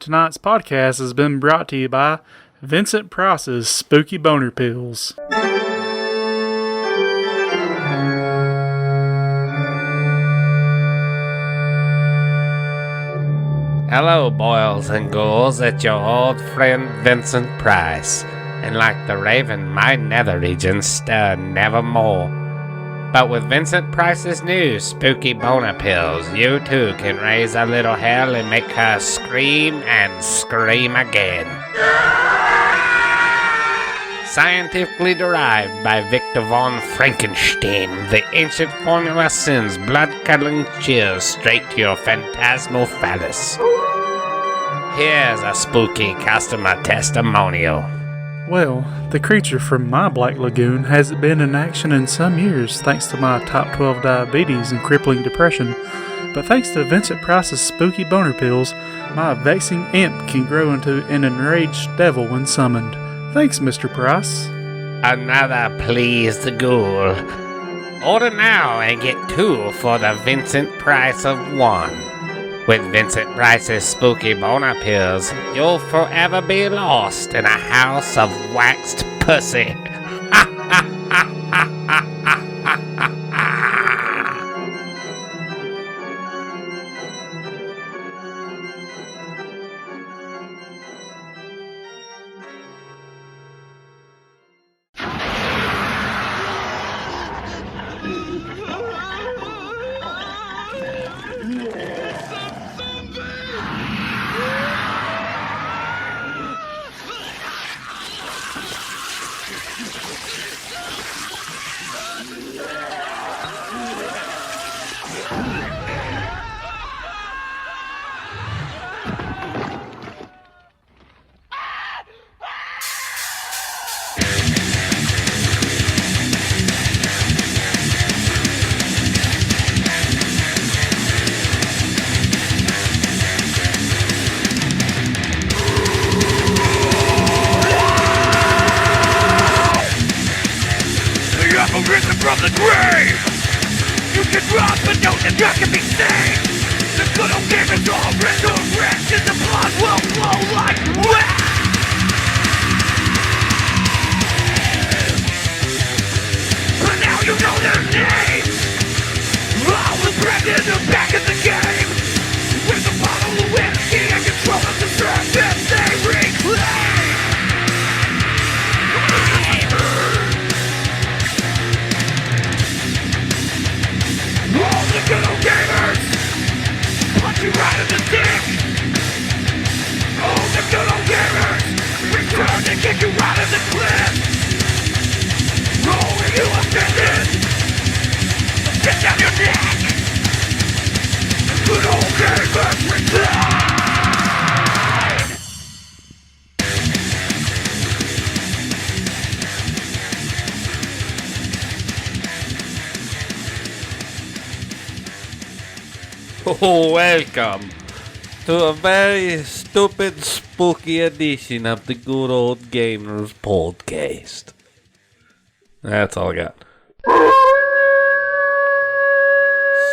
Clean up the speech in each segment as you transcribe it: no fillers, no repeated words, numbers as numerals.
tonight's podcast has been brought to you by Vincent Price's Spooky Boner Pills. Hello, boils and ghouls, it's your old friend Vincent Price. And like the raven, my nether regions stir nevermore. But with Vincent Price's new spooky boner pills, you too can raise a little hell and make her scream and scream again. Scientifically derived by Victor von Frankenstein, the ancient formula sends blood-curdling chills straight to your phantasmal phallus. Here's a spooky customer testimonial. Well, the creature from my Black Lagoon hasn't been in action in some years thanks to my type 12 diabetes and crippling depression. But thanks to Vincent Price's spooky boner pills, my vexing imp can grow into an enraged devil when summoned. Thanks, Mr. Price. Another pleased ghoul. Order now and get 2 for the Vincent Price of 1. With Vincent Price's spooky boner pills, you'll forever be lost in a house of waxed pussy. Risen from the grave! You can run, but don't think I can be saved! The good old game is all resurrected, the blood will flow like wet! But now you know their names! All the Brendan are back in the game! With a bottle of whiskey and control of the surface they reclaim! All the good old gamers punch you right in the dick. All the good old gamers return to kick you right in the cliff. Rolling you offended, spit down your neck. The good old gamers return. Oh, welcome to a very stupid, spooky edition of the Good Old Gamers podcast. That's all I got.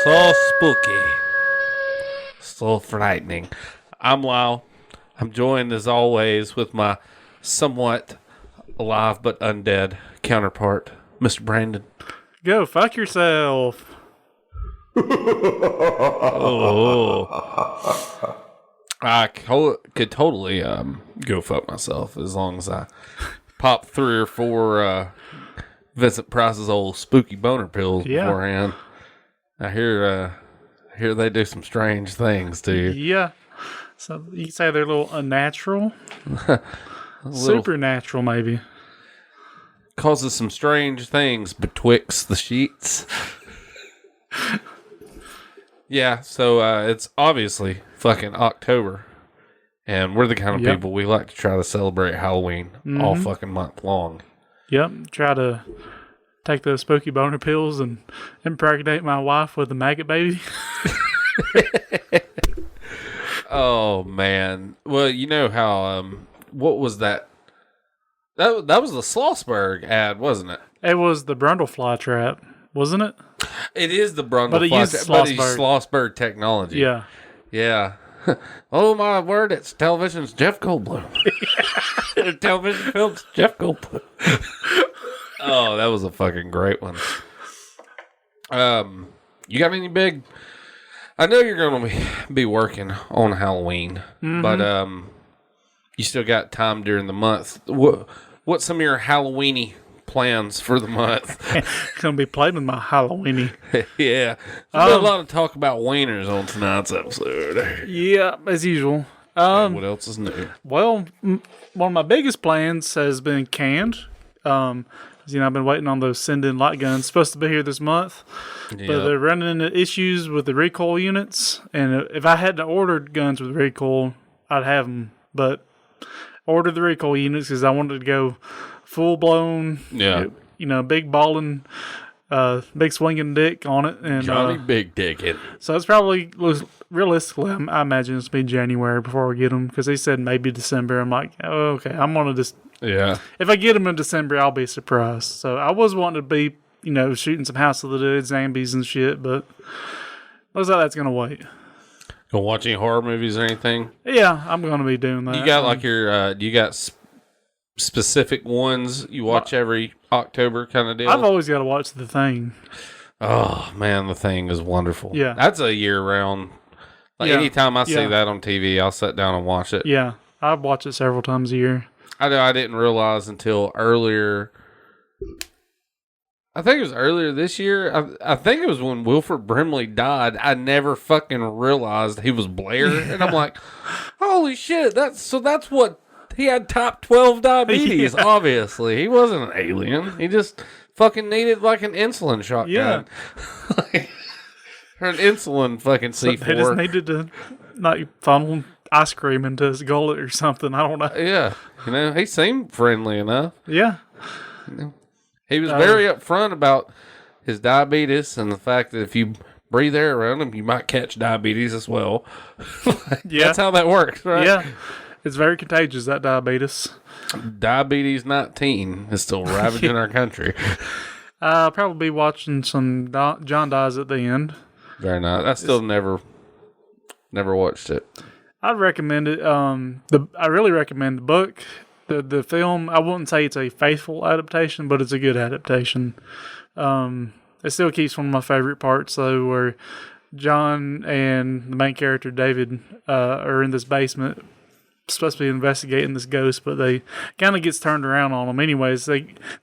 So spooky. So frightening. I'm Lyle. I'm joined as always with my somewhat alive but undead counterpart, Mr. Brandon. Go fuck yourself. Oh, I could totally go fuck myself as long as I pop 3 or 4 Vincent Price's old spooky boner pills beforehand. I hear they do some strange things to you. Yeah. So you can say they're a little unnatural. Supernatural, maybe. Causes some strange things betwixt the sheets. Yeah, so it's obviously fucking October, and we're the kind of people we like to try to celebrate Halloween all fucking month long. Yep, try to take those spooky boner pills and impregnate my wife with a maggot baby. Oh, man. Well, you know how, what was that? That was the Schlossberg ad, wasn't it? It was the Brundlefly trap, wasn't it? It is the Brundlefly, but it used Schlossberg technology. Yeah. Yeah. Oh my word! It's television's Jeff Goldblum. Television films Jeff Goldblum. Oh, that was a fucking great one. You got any big? I know you're going to be working on Halloween, but you still got time during the month. What's some of your Halloweeny plans for the month? Gonna be playing with my Halloweeny. Yeah, there's been a lot of talk about wieners on tonight's episode. Yeah, as usual. What else is new? Well, one of my biggest plans has been canned. I've been waiting on those send-in light guns. Supposed to be here this month, but they're running into issues with the recoil units. And if I hadn't ordered guns with recoil, I'd have them. But ordered the recoil units because I wanted to go full-blown, big balling, big swinging dick on it. And Johnny Big Dick. So it's probably, realistically, I imagine it's be January before we get them, because he said maybe December. I'm like, oh, okay, I'm going to just, if I get them in December, I'll be surprised. So I was wanting to be, shooting some House of the Dead zombies and shit, but looks like that's going to wait. Go watch any horror movies or anything? Yeah, I'm going to be doing that. You got like your, you got specific ones you watch every October kind of deal? I've always got to watch The Thing. Oh, man, The Thing is wonderful. Yeah. That's a year-round. Anytime I see that on TV, I'll sit down and watch it. Yeah, I've watched it several times a year. I know I didn't realize until earlier. I think it was earlier this year. I think it was when Wilford Brimley died. I never fucking realized he was Blair. And I'm like, holy shit, that's what he had type 12 diabetes, obviously. He wasn't an alien. He just fucking needed like an insulin shotgun. Yeah. Or an insulin fucking C4. He just needed to not funnel ice cream into his gullet or something. I don't know. Yeah. He seemed friendly enough. Yeah. He was very upfront about his diabetes and the fact that if you breathe air around him, you might catch diabetes as well. That's how that works, right? Yeah. It's very contagious, that diabetes. Diabetes 19 is still ravaging our country. I'll probably be watching some John Dies at the End. Very nice. I still never watched it. I'd recommend it. I really recommend the book. The film, I wouldn't say it's a faithful adaptation, but it's a good adaptation. It still keeps one of my favorite parts, though, where John and the main character, David, are in this basement, supposed to be investigating this ghost, but they kind of gets turned around on them. Anyways,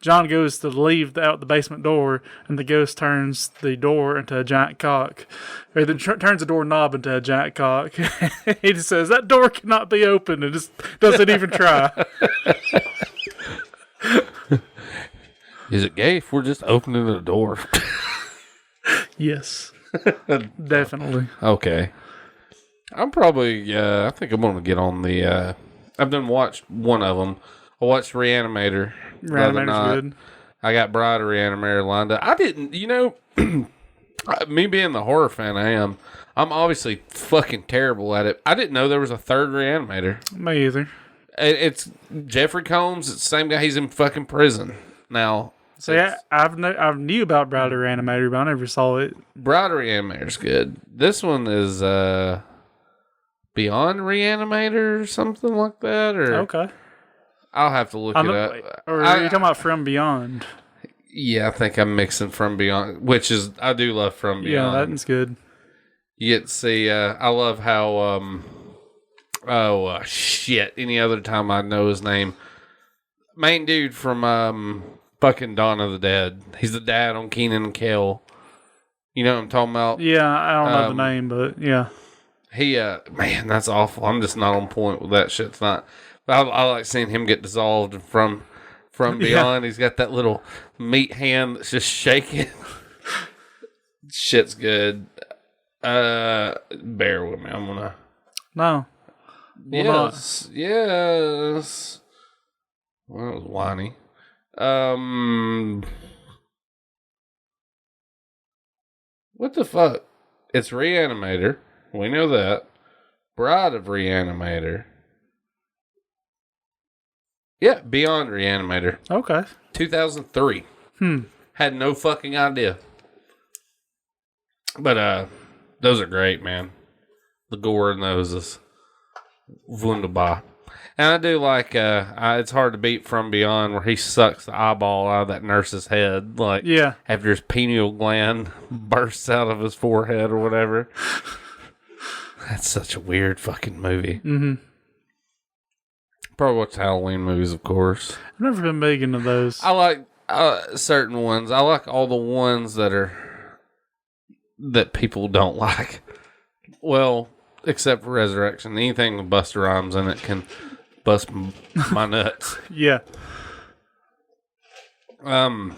John goes to leave out the basement door, and the ghost turns the door into a giant cock. Or turns the door knob into a giant cock. He just says, that door cannot be opened, and just doesn't even try. Is it gay if we're just opening the door? Yes. Definitely. Okay. I'm probably, I think I'm going to get on the, I've done watched one of them. I watched Reanimator. Reanimator's good. I got Bride of Reanimator lined up. I didn't, me being the horror fan I'm obviously fucking terrible at it. I didn't know there was a third Reanimator. Me either. It's Jeffrey Combs. It's the same guy. He's in fucking prison now. So yeah, I knew about Bride of Reanimator, but I never saw it. Bride of Reanimator's good. This one is, Beyond Reanimator or something like that, or okay, I'll have to look it up. Or are you talking about From Beyond? Yeah, I think I'm mixing From Beyond, which is I do love From Beyond. Yeah, that's good. You get to see. I love how. Shit! Any other time I know his name, main dude from fucking Dawn of the Dead. He's the dad on Kenan and Kel. You know what I'm talking about? Yeah, I don't know the name, but yeah. He, man, that's awful. I'm just not on point with that shit. It's not. But I like seeing him get dissolved from Beyond. He's got that little meat hand that's just shaking. Shit's good. Bear with me. I'm gonna. No. Yes. Yes. Well, that was whiny. What the fuck? It's Reanimator. We know that. Bride of Reanimator. Yeah, Beyond Reanimator. Okay. 2003. Had no fucking idea. But those are great, man. The gore in those is wunderbar. And I do like, it's hard to beat From Beyond, where he sucks the eyeball out of that nurse's head, like, Yeah. after his pineal gland bursts out of his forehead or whatever. That's such a weird fucking movie. Mm-hmm. Probably watch Halloween movies, of course. I've never been big into those. I like certain ones. I like all the ones that people don't like. Well, except for Resurrection. Anything with Busta Rhymes in it can bust my nuts. Yeah. I don't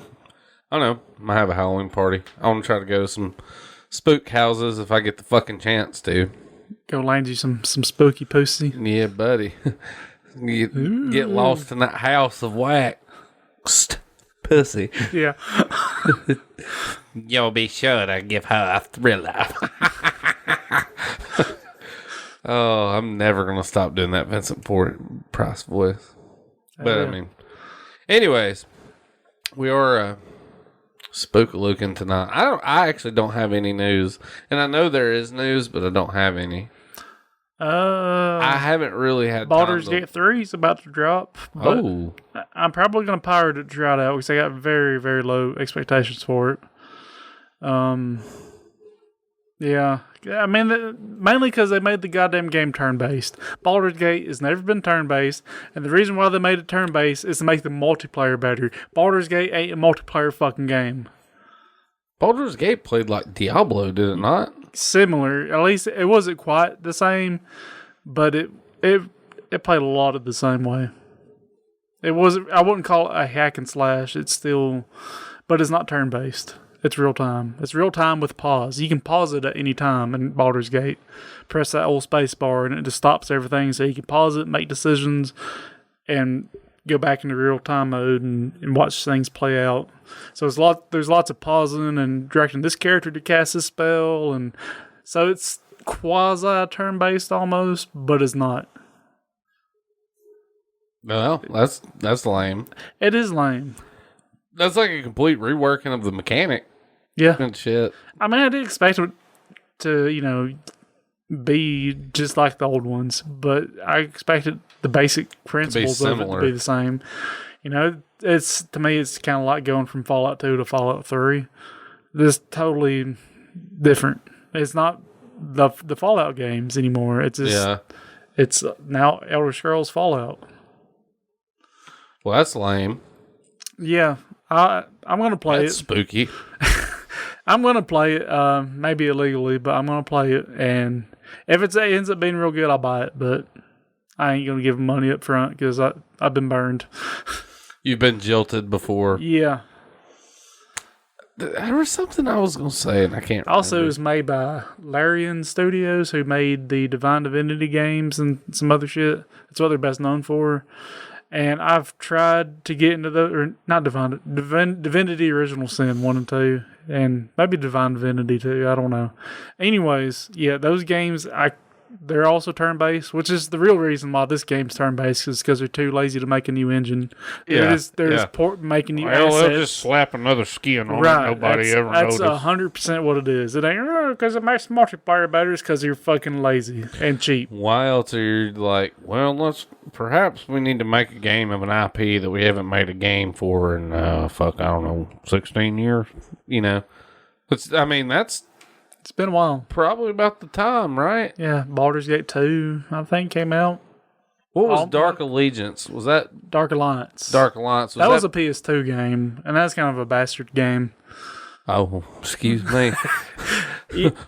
know. Might have a Halloween party. I want to try to go to some spook houses if I get the fucking chance to. Go land you some spooky pussy. Yeah, buddy. Get lost in that house of waxed pussy. Yeah. You'll be sure to give her a thriller. Oh, I'm never going to stop doing that Vincent Price voice. But, I mean, anyways, we are spook-looking tonight. I actually don't have any news. And I know there is news, but I don't have any. I haven't really had Baldur's time Gate 3 is about to drop. Oh. I'm probably going to pirate it to try it out because I got very, very low expectations for it. Yeah. I mean, mainly because they made the goddamn game turn-based. Baldur's Gate has never been turn-based, and the reason why they made it turn-based is to make the multiplayer better. Baldur's Gate ain't a multiplayer fucking game. Baldur's Gate played like Diablo, did it not? Similar. At least it wasn't quite the same, but it played a lot of the same way. It wasn't. I wouldn't call it a hack and slash. It's still, but it's not turn based. It's real time. It's real time with pause. You can pause it at any time in Baldur's Gate. Press that old space bar and it just stops everything, so you can pause it, make decisions, and go back into real time mode and watch things play out. So there's lots of pausing and directing this character to cast this spell, and so it's quasi turn based almost, but it's not. Well, that's lame. It is lame. That's like a complete reworking of the mechanic. Yeah. And shit. I mean, I did expect it to, be just like the old ones, but I expected the basic principles of it to be the same. To me, it's kind of like going from Fallout 2 to Fallout 3. This totally different. It's not the Fallout games anymore. It's just, it's now Elder Scrolls Fallout. Well, that's lame. Yeah, I'm going to play That's spooky. I'm going to play it, maybe illegally, but I'm going to play it. And if it ends up being real good, I'll buy it. But I ain't going to give them money up front because I've been burned. You've been jilted before. Yeah. There was something I was going to say, and I can't remember. Also, it was made by Larian Studios, who made the Divine Divinity games and some other shit. That's what they're best known for. And I've tried to get into Divinity Original Sin 1 and 2, and maybe Divine Divinity 2, I don't know. Anyways, yeah, those games, they're also turn-based, which is the real reason why this game's turn-based, is because they're too lazy to make a new engine. They're just making new assets. They'll just slap another skin on it. Nobody ever noticed. That's 100% what it is. It ain't because it makes multiplayer better. It's because you're fucking lazy and cheap. Why else are you like, well, perhaps we need to make a game of an IP that we haven't made a game for in, I don't know, 16 years? It's been a while. Probably about the time, right? Yeah, Baldur's Gate 2, I think, came out. What was Dark Allegiance? Was that Dark Alliance? Dark Alliance. That was a PS2 game, and that's kind of a bastard game. Oh, excuse me.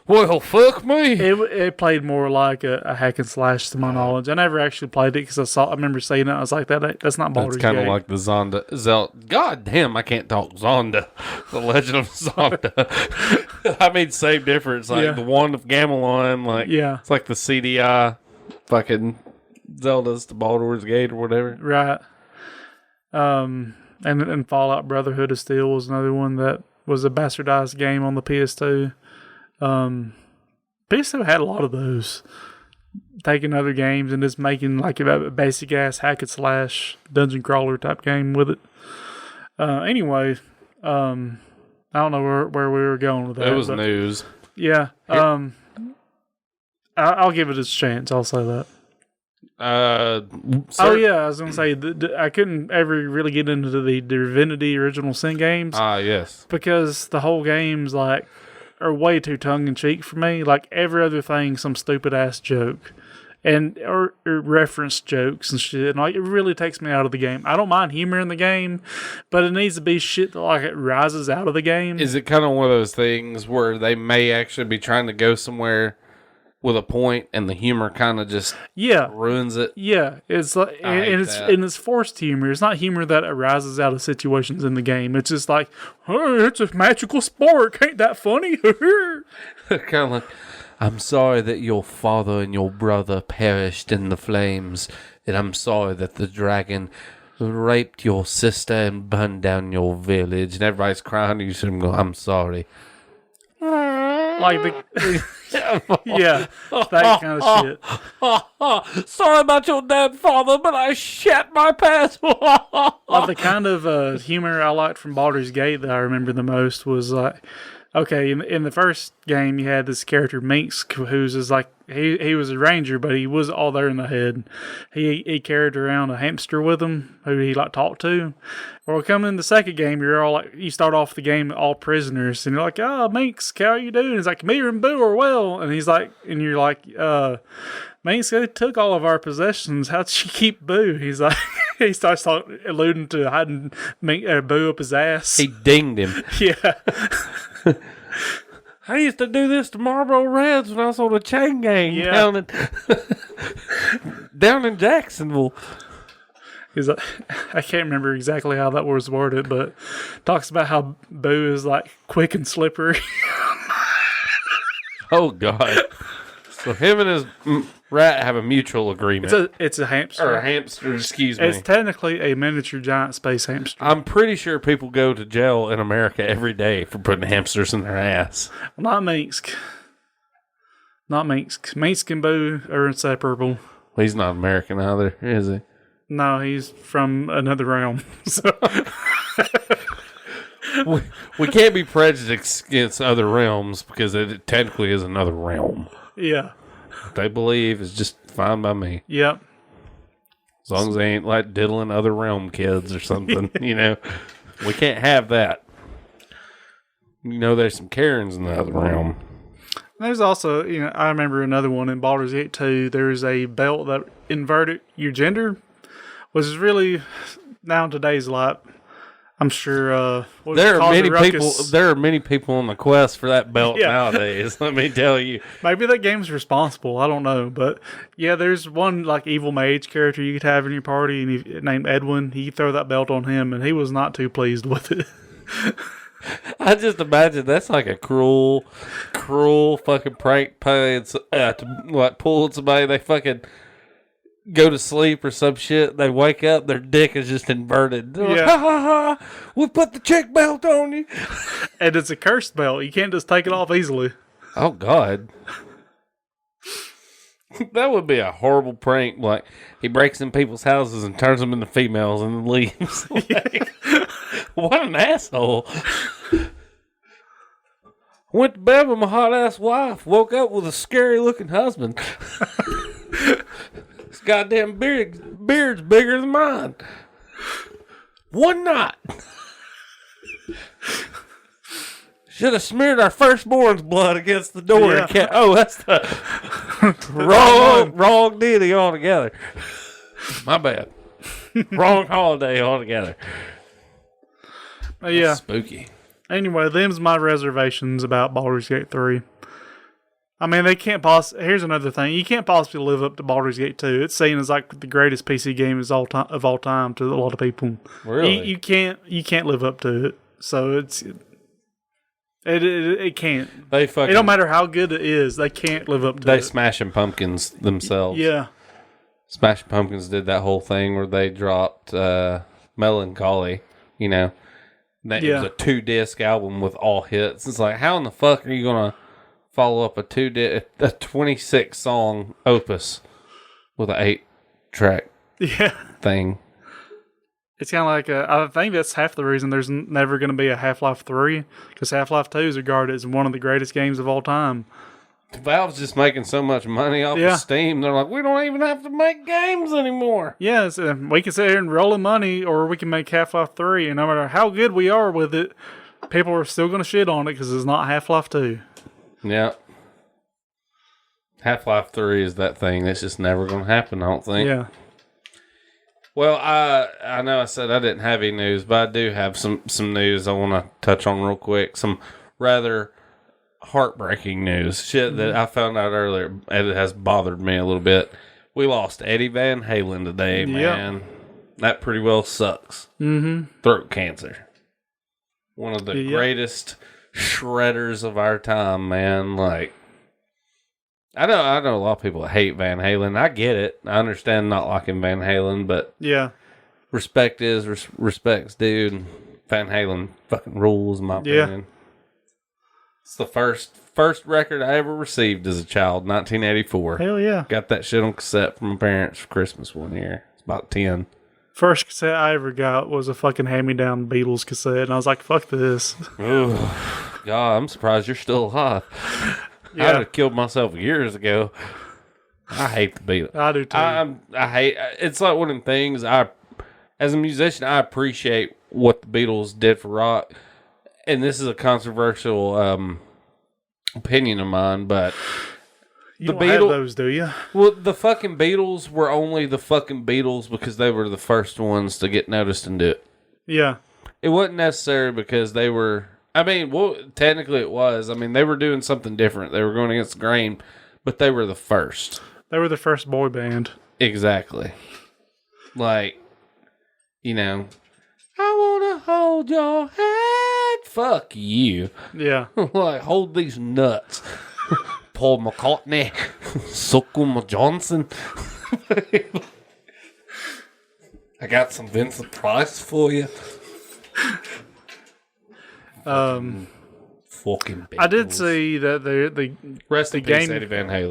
Well, fuck me. It played more like a hack and slash to my knowledge. I never actually played it because I remember seeing it. I was like, that's not Baldur's Gate. It's kind of like the Zelda. God damn, I can't talk. Zonda. The Legend of Zonda. I mean, same difference. Like the Wand of Gamelon. It's like the CDI fucking Zeldas to Baldur's Gate or whatever. Right. And Fallout Brotherhood of Steel was another one that was a bastardized game on the PS2. PS2 had a lot of those. Taking other games and just making like a basic ass hack and slash dungeon crawler type game with it. Anyway, I don't know where we were going with that. It was news. Yeah. I'll give it its chance. I'll say that. Sir? Oh yeah, I was gonna say I couldn't ever really get into the Divinity Original Sin games Yes. because the whole game's like are way too tongue in cheek for me. Like every other thing, some stupid ass joke, and or reference jokes and shit. And like it really takes me out of the game. I don't mind humor in the game, but it needs to be shit that like it rises out of the game. Is it kind of one of those things where they may actually be trying to go somewhere with a point, and the humor kind of just ruins it? Yeah, it's like, and it's forced humor. It's not humor that arises out of situations in the game. It's just like, oh, it's a magical spark. Ain't that funny? Kind of like, I'm sorry that your father and your brother perished in the flames, and I'm sorry that the dragon raped your sister and burned down your village. And everybody's crying, and you see them go, I'm sorry. Like yeah, that kind of shit. Sorry about your dead father, but I shat my pants. Like the kind of humor I liked from Baldur's Gate that I remember the most was like, okay, in the first game you had this character Minx, who's just like he was a ranger, but he was all there in the head. He carried around a hamster with him who he like talked to. Well, coming in the second game, you're all like, you start off the game all prisoners, and you're like, oh, Minx, how you doing? He's like, me and Boo are well, and he's like, and you're like, Minx, they took all of our possessions. How'd she keep Boo? He's like, he starts alluding to hiding Boo up his ass. He dinged him. Yeah. I used to do this to Marlboro Reds when I was on a chain gang down in Jacksonville. He's like, I can't remember exactly how that was worded, but talks about how Boo is like quick and slippery. Oh God! So him and his rat have a mutual agreement. It's a hamster. Or a hamster, excuse me. It's technically a miniature giant space hamster. I'm pretty sure people go to jail in America every day for putting hamsters in their ass. Well, not Minsk. Not Minsk. Minsk and Boo are inseparable. Well, he's not American either, is he? No, he's from another realm. So. we can't be prejudiced against other realms because it technically is another realm. Yeah. What they believe is just fine by me. Yep. As long as they ain't like diddling other realm kids or something, you know. We can't have that. You know, there's some Karens in the other realm. There's also, I remember another one in Baldur's Gate 2. There's a belt that inverted your gender, which is really, now in today's life, I'm sure there are many people on the quest for that belt nowadays. Let me tell you. Maybe that game's responsible. I don't know, but yeah, there's one like evil mage character you could have in your party, and named Edwin. You could throw that belt on him, and he was not too pleased with it. I just imagine that's like a cruel fucking prank play to like pull somebody. They fucking go to sleep or some shit. They wake up, their dick is just inverted. They're like, ha ha ha! We put the chick belt on you, and it's a cursed belt. You can't just take it off easily. Oh God, that would be a horrible prank. Like he breaks in people's houses and turns them into females and then leaves. Like, what an asshole! Went to bed with my hot ass wife. Woke up with a scary looking husband. His goddamn beard's bigger than mine. One night. Should have smeared our firstborn's blood against the door. Yeah. Oh, that's the wrong deity altogether. My bad. Wrong holiday altogether. Yeah. That's spooky. Anyway, them's my reservations about Baldur's Gate 3. I mean, they can't possibly... Here's another thing. You can't possibly live up to Baldur's Gate 2. It's seen as like the greatest PC game of all time to a lot of people. Really? You can't live up to it. So it can't. They fucking... It don't matter how good it is. They can't live up to it. They Smashing Pumpkins themselves. Yeah. Smashing Pumpkins did that whole thing where they dropped Melancholy, you know. It was a 2-disc album with all hits. It's like, how in the fuck are you going to follow up a 26-song opus with an 8-track thing? It's kind of like, I think that's half the reason there's never going to be a Half-Life 3, because Half-Life 2 is regarded as one of the greatest games of all time. Valve's just making so much money off of Steam. They're like, we don't even have to make games anymore. Yeah, so we can sit here and roll in money, or we can make Half-Life 3, and no matter how good we are with it, people are still going to shit on it because it's not Half-Life 2. Yeah. Half-Life 3 is that thing that's just never going to happen, I don't think. Yeah. Well, I know I said I didn't have any news, but I do have some news I want to touch on real quick. Some rather heartbreaking news. Shit that I found out earlier, and it has bothered me a little bit. We lost Eddie Van Halen today, man. That pretty well sucks. Mm-hmm. Throat cancer. One of the greatest shredders of our time, man. Like, I know a lot of people that hate Van Halen. I get it. I understand not liking Van Halen, but respect is respect's due. And Van Halen fucking rules, in my opinion. It's the first record I ever received as a child, 1984. Hell yeah. Got that shit on cassette from my parents for Christmas one year. It's about 10. First cassette I ever got was a fucking hand-me-down Beatles cassette, and I was like, fuck this. Ooh, God, I'm surprised you're still alive. Yeah. I'd have killed myself years ago. I hate the Beatles. I do too. I hate. It's like one of them things. As a musician, I appreciate what the Beatles did for rock, and this is a controversial opinion of mine, but you don't have those, do you? Well, the fucking Beatles were only the fucking Beatles because they were the first ones to get noticed and do it. Yeah. It wasn't necessary because they were. I mean, well, technically it was. I mean, they were doing something different. They were going against the grain, but they were the first. They were the first boy band. Exactly. Like, you know, I want to hold your hand. Fuck you. Yeah. Like, hold these nuts. Paul McCartney. Suckle Johnson. I got some Vincent Price for you. Fucking Beatles. I did see that the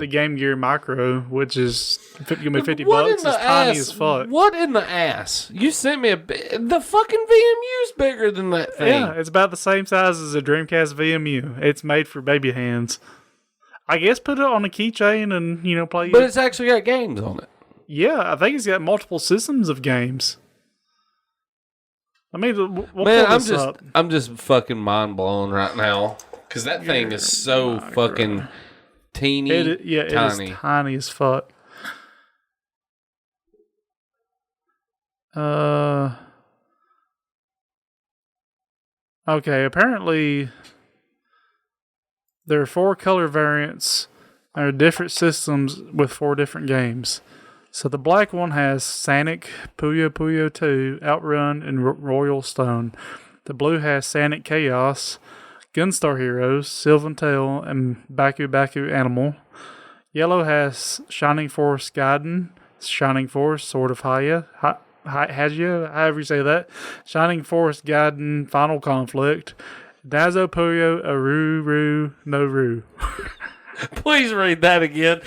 Game Gear Micro, which is gonna be $50, is tiny as fuck. What in the ass? You sent me the fucking VMU's bigger than that thing. Yeah, it's about the same size as a Dreamcast VMU. It's made for baby hands. I guess put it on a keychain and play. But it's actually got games on it. Yeah, I think it's got multiple systems of games. I mean, we'll man, pull this up. I'm just fucking mind blown right now because that thing is so fucking teeny, tiny. It is tiny as fuck. Okay, apparently there are 4 color variants. There are different systems with 4 different games. So the black one has Sonic, Puyo Puyo 2, Outrun, and Royal Stone. The blue has Sonic Chaos, Gunstar Heroes, Sylvan Tale, and Baku Baku Animal. Yellow has Shining Force Gaiden, Shining Force Sword of Haya, Hagia, however you say that, Shining Force Gaiden Final Conflict, Dazo Puyo Aruru no Ru. Please read that again.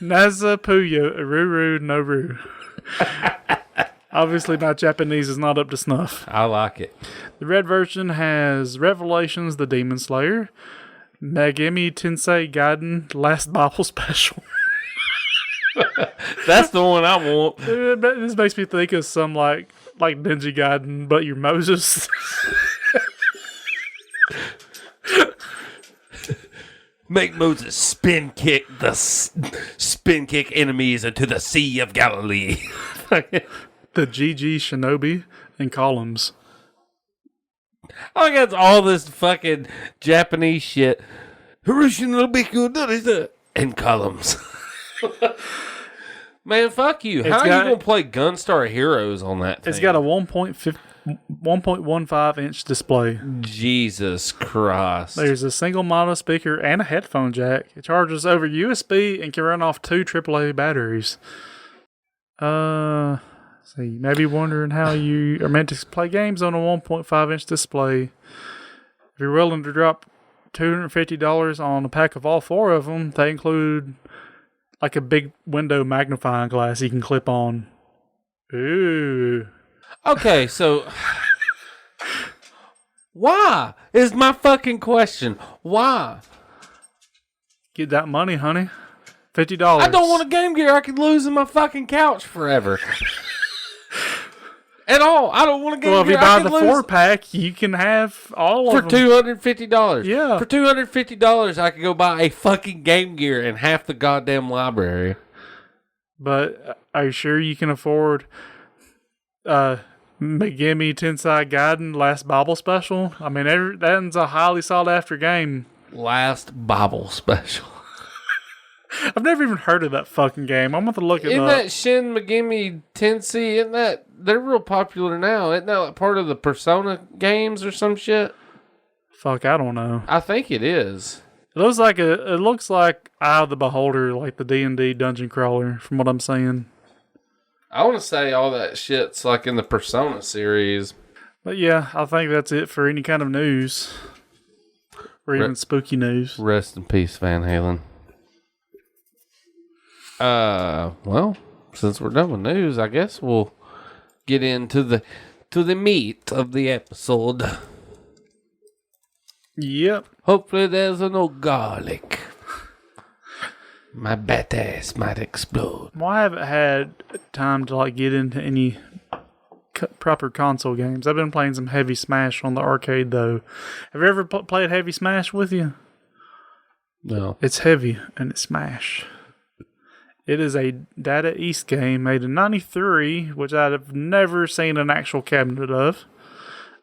Naza Puyo Aruru no Ru. Obviously, my Japanese is not up to snuff. I like it. The red version has Revelations, the Demon Slayer, Megami Tensei Gaiden, Last Bible Special. That's the one I want. This makes me think of some like Ninja Gaiden, but you're Moses. Make Moses spin kick enemies into the Sea of Galilee. The GG Shinobi and Columns. I got all this fucking Japanese shit. And Columns. Man, fuck you. How are you going to play Gunstar Heroes on that thing? It's got a 1.15 inch display. Jesus Christ. There's a single mono speaker and a headphone jack. It charges over USB and can run off 2 AAA batteries. So you may be wondering how you are meant to play games on a 1.5 inch display. If you're willing to drop $250 on a pack of all 4 of them, they include like a big window magnifying glass you can clip on. Ooh. Okay, so why is my fucking question? Why? Get that money, honey. $50. I don't want a Game Gear I could lose in my fucking couch forever. At all. I don't want a Game Well, if Gear you buy I the could lose 4-pack, you can have all for of them. $250. Yeah. For $250, I could go buy a fucking Game Gear and half the goddamn library. But are you sure you can afford McGimme Tensai Gaiden Last Bible Special? I mean, that's a highly sought after game. Last Bible Special. I've never even heard of that fucking game. I'm going to look it Isn't up. that Shin Megami Tensei? They're real popular now. Isn't that like part of the Persona games or some shit? Fuck, I don't know. I think it is. It looks like Eye of the Beholder, like the D&D dungeon crawler, from what I'm saying. I want to say all that shit's like in the Persona series. But yeah, I think that's it for any kind of news. Or even spooky news. Rest in peace, Van Halen. Well, since we're done with news, I guess we'll get into the meat of the episode. Yep. Hopefully there's no garlic. My bat ass might explode. Well, I haven't had time to like get into any proper console games. I've been playing some Heavy Smash on the arcade, though. Have you ever played Heavy Smash with you? No. It's heavy and it's Smash. It is a Data East game made in '93, which I've never seen an actual cabinet of.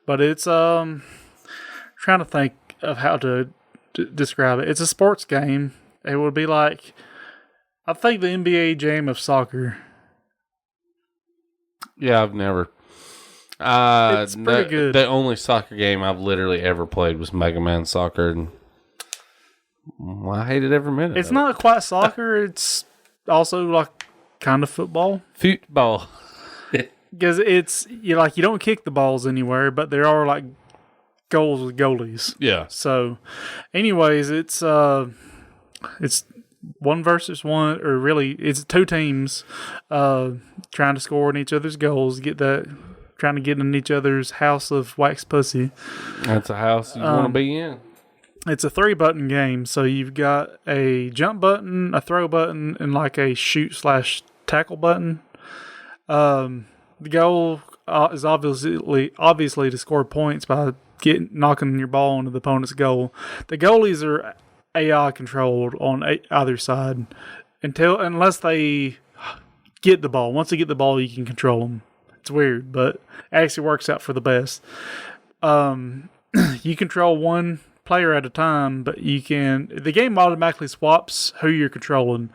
But it's trying to think of how to describe it. It's a sports game. It would be like, I think, the NBA Jam of soccer. Yeah, I've never. It's pretty good. The only soccer game I've literally ever played was Mega Man Soccer, and I hated every minute. It's not quite soccer. It's also like kind of football. Football. Because you don't kick the balls anywhere, but there are like goals with goalies. Yeah. So, anyways, it's 1 versus 1, or really, it's 2 teams trying to score in each other's goals, trying to get in each other's house of wax pussy. That's a house you want to be in. It's a 3-button game, so you've got a jump button, a throw button, and like a shoot/tackle button. The goal is obviously to score points by knocking your ball into the opponent's goal. The goalies are AI controlled on either side unless they get the ball. Once they get the ball, you can control them. It's weird, but it actually works out for the best. You control one player at a time, but the game automatically swaps who you're controlling,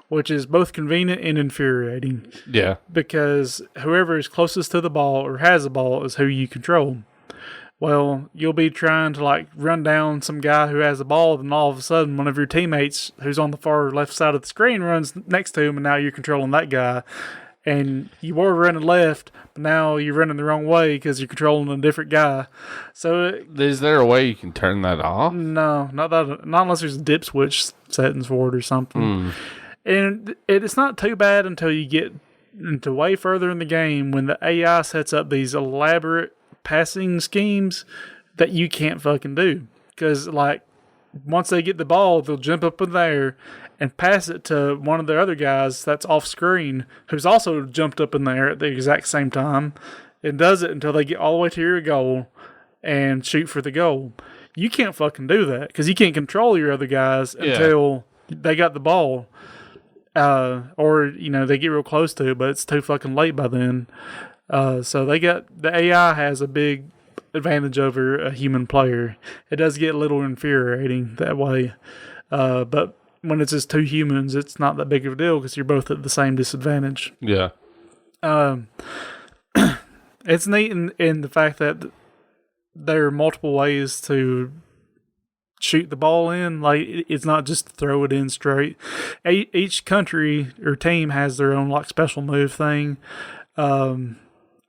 which is both convenient and infuriating. Yeah. Because whoever is closest to the ball or has the ball is who you control. Well, you'll be trying to like run down some guy who has the ball, and all of a sudden one of your teammates who's on the far left side of the screen runs next to him, and now you're controlling that guy. And you were running left, but now you're running the wrong way because you're controlling a different guy. So, is there a way you can turn that off? No, not unless there's dip switch settings for it or something. And it's not too bad until you get into way further in the game when the AI sets up these elaborate passing schemes that you can't fucking do. Because, like, once they get the ball, they'll jump up in there and pass it to one of the other guys that's off screen who's also jumped up in there at the exact same time and does it until they get all the way to your goal and shoot for the goal. You can't fucking do that because you can't control your other guys until they got the ball. Or, they get real close to it, but it's too fucking late by then. So the AI has a big advantage over a human player. It does get a little infuriating that way. But when it's just 2 humans, it's not that big of a deal because you're both at the same disadvantage. Yeah. It's neat in the fact that there are multiple ways to shoot the ball in. Like, it's not just throw it in straight. Each country or team has their own like special move thing.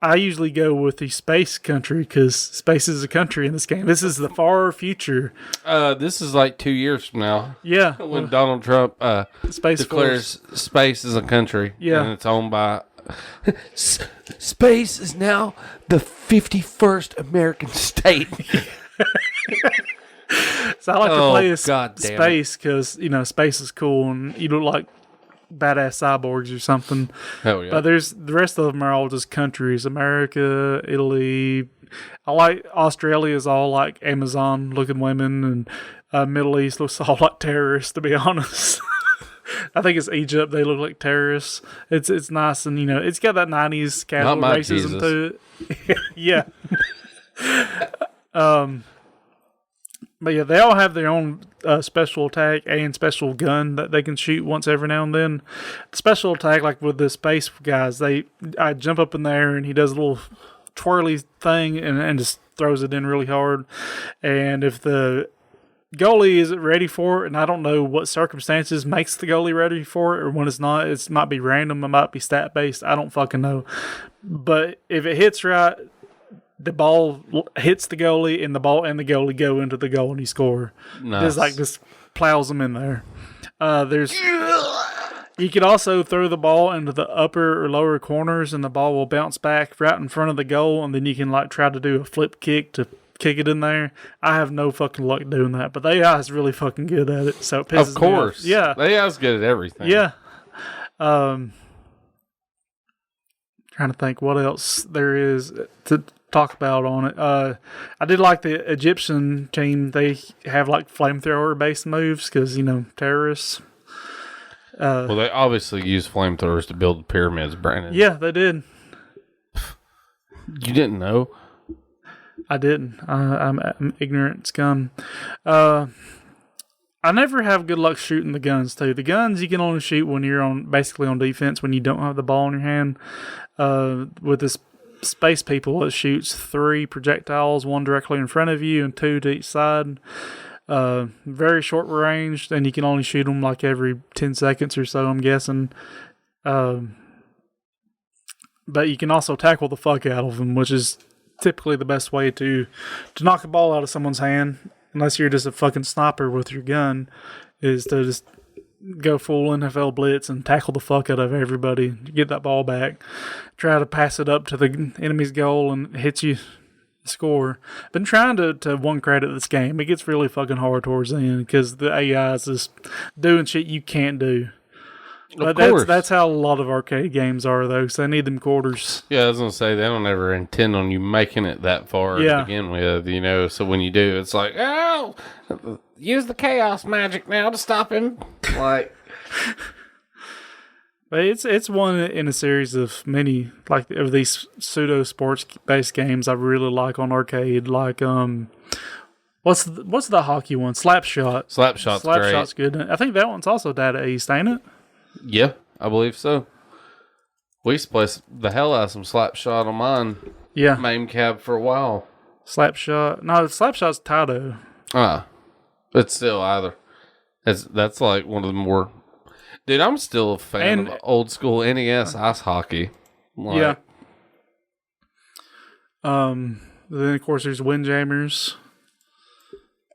I usually go with the space country because space is a country in this game. This is the far future. This is like 2 years from now. Yeah. When Donald Trump declares space is a country. Yeah. And it's owned by... Space is now the 51st American state. So I like to play as God damn space because, space is cool and you look like badass cyborgs or something. Hell yeah. But the rest of them are all just countries. America, Italy. I like Australia's all like Amazon looking women, and Middle East looks all like terrorists, to be honest. I think it's Egypt. They look like terrorists. It's nice, and it's got that 90s casual racism to it. Yeah. But yeah, they all have their own special attack and special gun that they can shoot once every now and then. The special attack, like with the space guys, I jump up in there and he does a little twirly thing and just throws it in really hard. And if the goalie isn't ready for it, and I don't know what circumstances makes the goalie ready for it, or when it's not, it might be random, it might be stat based. I don't fucking know. But if it hits right, the ball hits the goalie, and the ball and the goalie go into the goal, and you score. Nice. Just plows them in there. You could also throw the ball into the upper or lower corners, and the ball will bounce back right in front of the goal, and then you can try to do a flip kick to kick it in there. I have no fucking luck doing that, but the AI is really fucking good at it, so it pisses Of course. me off. Yeah. The AI's good at everything. Yeah. Trying to think what else there is to talk about on it. I did like the Egyptian team. They have flamethrower based moves because, terrorists. Well, they obviously use flamethrowers to build the pyramids, Brandon. Yeah, they did. You didn't know? I didn't. I'm ignorant scum. I never have good luck shooting the guns too. The guns you can only shoot when you're basically on defense, when you don't have the ball in your hand. With this space people, it shoots 3 projectiles, 1 directly in front of you and 2 to each side. Very short range, and you can only shoot them every 10 seconds or so, I'm guessing. But you can also tackle the fuck out of them, which is typically the best way to knock a ball out of someone's hand, unless you're just a fucking sniper with your gun, is to just go full NFL blitz and tackle the fuck out of everybody, get that ball back, try to pass it up to the enemy's goal and hit you, score. Been trying to one credit this game. It gets really fucking hard towards the end because the AI is just doing shit you can't do. But that's how a lot of arcade games are, though, because they need them quarters. Yeah, I was going to say, they don't ever intend on you making it that far to begin with, so when you do, it's like, oh, use the chaos magic now to stop him. But it's one in a series of many, of these pseudo sports-based games I really like on arcade, what's the hockey one? Slapshot. Slapshot's great. Good. I think that one's also Data East, ain't it? Yeah, I believe so. We used to play the hell out of some Slapshot on mine. Yeah. MAME cab for a while. Slapshot. No, Slapshot's Tato. It's still either. That's one of the more... Dude, I'm still a fan of old school NES ice hockey. Yeah. Then, of course, there's Windjammers.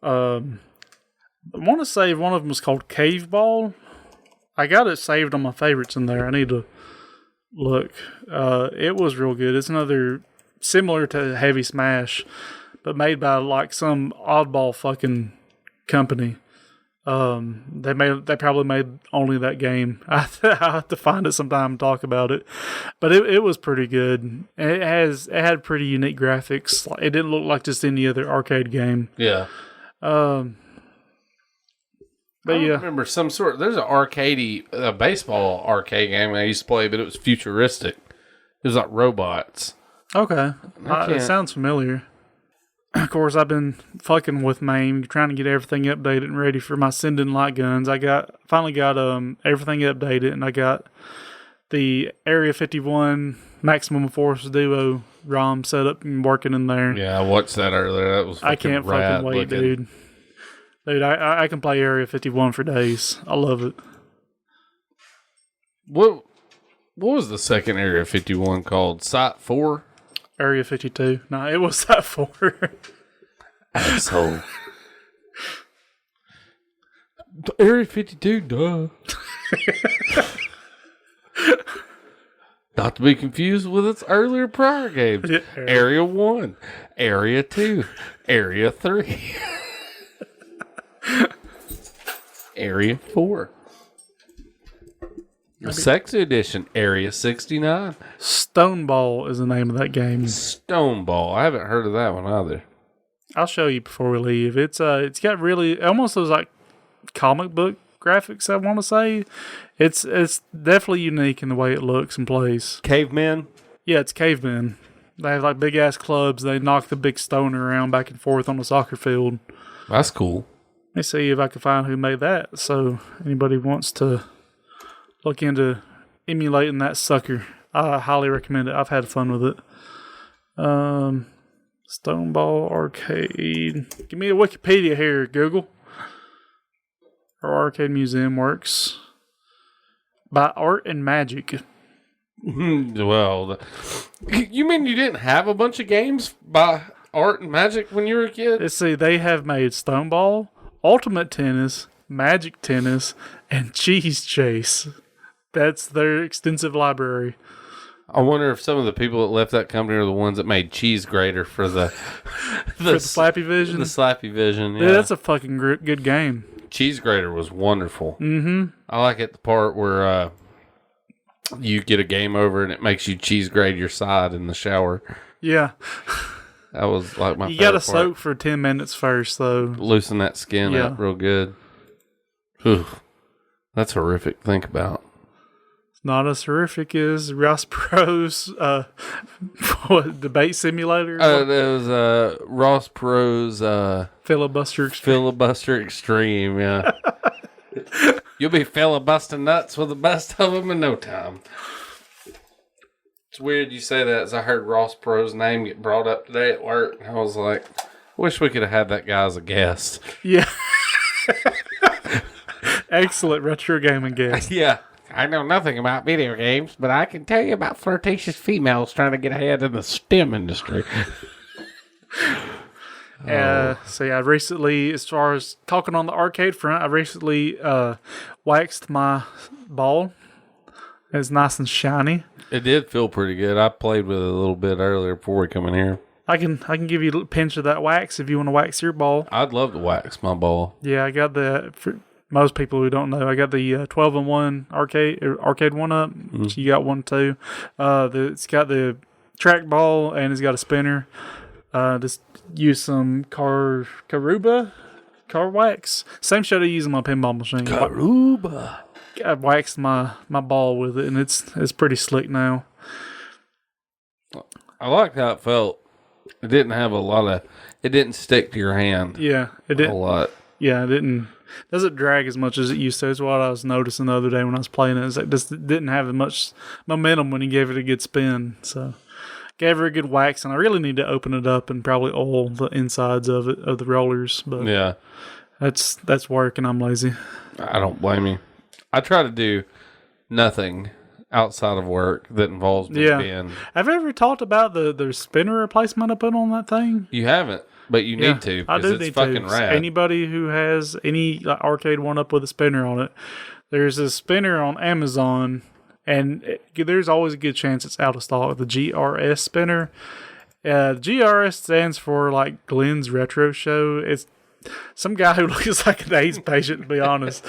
I want to say one of them was called Cave Ball. I got it saved on my favorites in there. I need to look. It was real good. It's another similar to Heavy Smash, but made by some oddball fucking company. They probably made only that game. I have to find it sometime and talk about it, but it was pretty good. It had pretty unique graphics. It didn't look like just any other arcade game. Yeah. But I remember there's a baseball arcade game I used to play, but it was futuristic. It was like robots. Okay. It sounds familiar. Of course, I've been fucking with MAME, trying to get everything updated and ready for my sending light guns. I finally got everything updated, and I got the Area 51 Maximum Force Duo ROM set up and working in there. Yeah, I watched that earlier. That was I can't fucking wait, dude. Dude, I can play Area 51 for days. I love it. What was the second Area 51 called? Site 4? Area 52. No, it was Site 4. Asshole. Area 52, duh. Not to be confused with its earlier prior games. Yeah, Area 1, Area 2, Area 3. Area 4. Sexy Edition, Area 69. Stoneball is the name of that game. Stoneball. I haven't heard of that one either. I'll show you before we leave. It's got really almost those like comic book graphics, I want to say. It's definitely unique in the way it looks and plays. Cavemen? Yeah, it's cavemen. They have like big ass clubs. They knock the big stone around back and forth on the soccer field. That's cool. Let me see if I can find who made that. So anybody wants to look into emulating that sucker, I highly recommend it. I've had fun with it. Stoneball Arcade. Give me a Wikipedia here, Google. Our arcade museum works by Art and Magic. Well, you mean you didn't have a bunch of games by Art and Magic when you were a kid? Let's see, they have made Stoneball, Ultimate Tennis, Magic Tennis, and Cheese Chase. That's their extensive library. I wonder if some of the people that left that company are the ones that made Cheese Grater for the For the Slappy Vision? The Slappy Vision, yeah. Yeah, that's a fucking good game. Cheese Grater was wonderful. Mm-hmm. I like it the part where you get a game over and it makes you cheese grate your side in the shower. Yeah. That was like my favorite part. You gotta soak for 10 minutes first, though. Loosen that skin up real good. Whew. That's horrific to think about. It's not as horrific as Ross Perot's debate simulator. There was Ross Perot's Filibuster Extreme, yeah. You'll be filibustering nuts with the best of them in no time. It's weird you say that, as I heard Ross Perot's name get brought up today at work. And I was like, wish we could have had that guy as a guest. Yeah. Excellent retro gaming guest. Yeah. I know nothing about video games, but I can tell you about flirtatious females trying to get ahead in the STEM industry. See, I recently, as far as talking on the arcade front, I recently waxed my ball. It's nice and shiny. It did feel pretty good. I played with it a little bit earlier before we come in here. I can give you a pinch of that wax if you want to wax your ball. I'd love to wax my ball. Yeah, I got for most people who don't know, I got the 12-in-1 arcade 1-up. Mm-hmm. So you got one too. It's got the trackball and it's got a spinner. Just use some car wax. Same shit I use in my pinball machine. Caruba. I waxed my ball with it, and it's pretty slick now. I liked how it felt. It didn't have it didn't stick to your hand. Yeah, it didn't. A lot. Yeah, it didn't. Doesn't drag as much as it used to. Is what I was noticing the other day when I was playing it. It just didn't have as much momentum when you gave it a good spin. So gave her a good wax, and I really need to open it up and probably oil the insides of the rollers. But yeah, that's work, and I'm lazy. I don't blame you. I try to do nothing outside of work that involves me being. Have you ever talked about the spinner replacement I put on that thing? You haven't, but you need to. I do it's need fucking to. rad. Anybody who has any arcade 1-up with a spinner on it, there's a spinner on Amazon, and there's always a good chance it's out of stock. The GRS spinner. The GRS stands for like Glenn's Retro Show. It's some guy who looks like an AIDS patient, to be honest.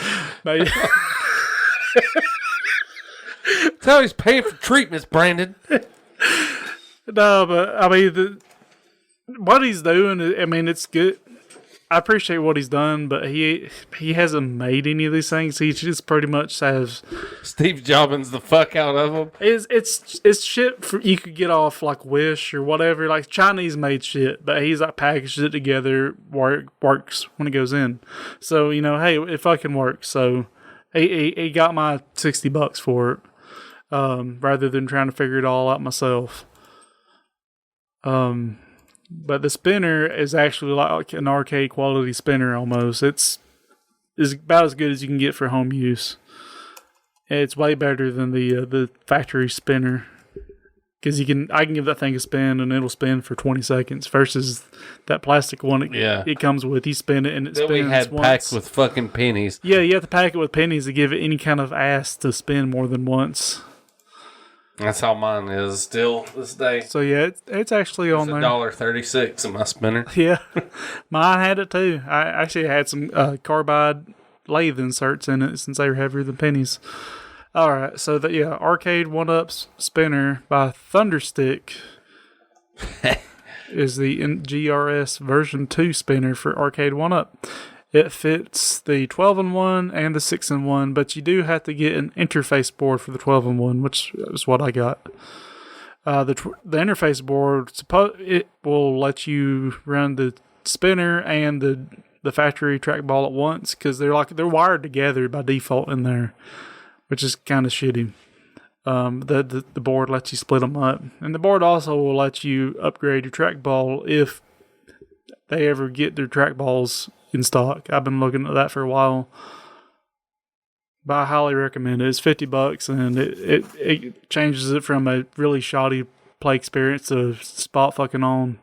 That's how he's paying for treatments, Brandon. No, but I mean, what he's doing, I mean, it's good. I appreciate what he's done, but he hasn't made any of these things. He just pretty much has Steve Jobs the fuck out of them. It's shit you could get off like Wish or whatever, like Chinese made shit. But he's like packages it together, works when it goes in. So hey, it fucking works. So he got my $60 for it, rather than trying to figure it all out myself. But the spinner is actually like an arcade quality spinner almost. It's about as good as you can get for home use. It's way better than the factory spinner, because I can give that thing a spin and it'll spin for 20 seconds versus that plastic one it comes with. You spin it and it spins we had once. packed with fucking pennies. Yeah, you have to pack it with pennies to give it any kind of ass to spin more than once. That's how mine is still this day. So yeah, it's actually on there. $1.36 in my spinner. Yeah, mine had it too. I actually had some carbide lathe inserts in it since they were heavier than pennies. All right, so arcade 1-up spinner by Thunderstick is the GRS version 2 spinner for arcade 1-up. It fits the 12-in-1 and the 6-in-1, but you do have to get an interface board for the 12-in-1, which is what I got. The interface board, it will let you run the spinner and the factory trackball at once, because they're wired together by default in there, which is kind of shitty. The board lets you split them up, and the board also will let you upgrade your trackball if they ever get their trackballs in stock. I've been looking at that for a while, but I highly recommend it. It's $50, and it changes it from a really shoddy play experience to spot fucking on.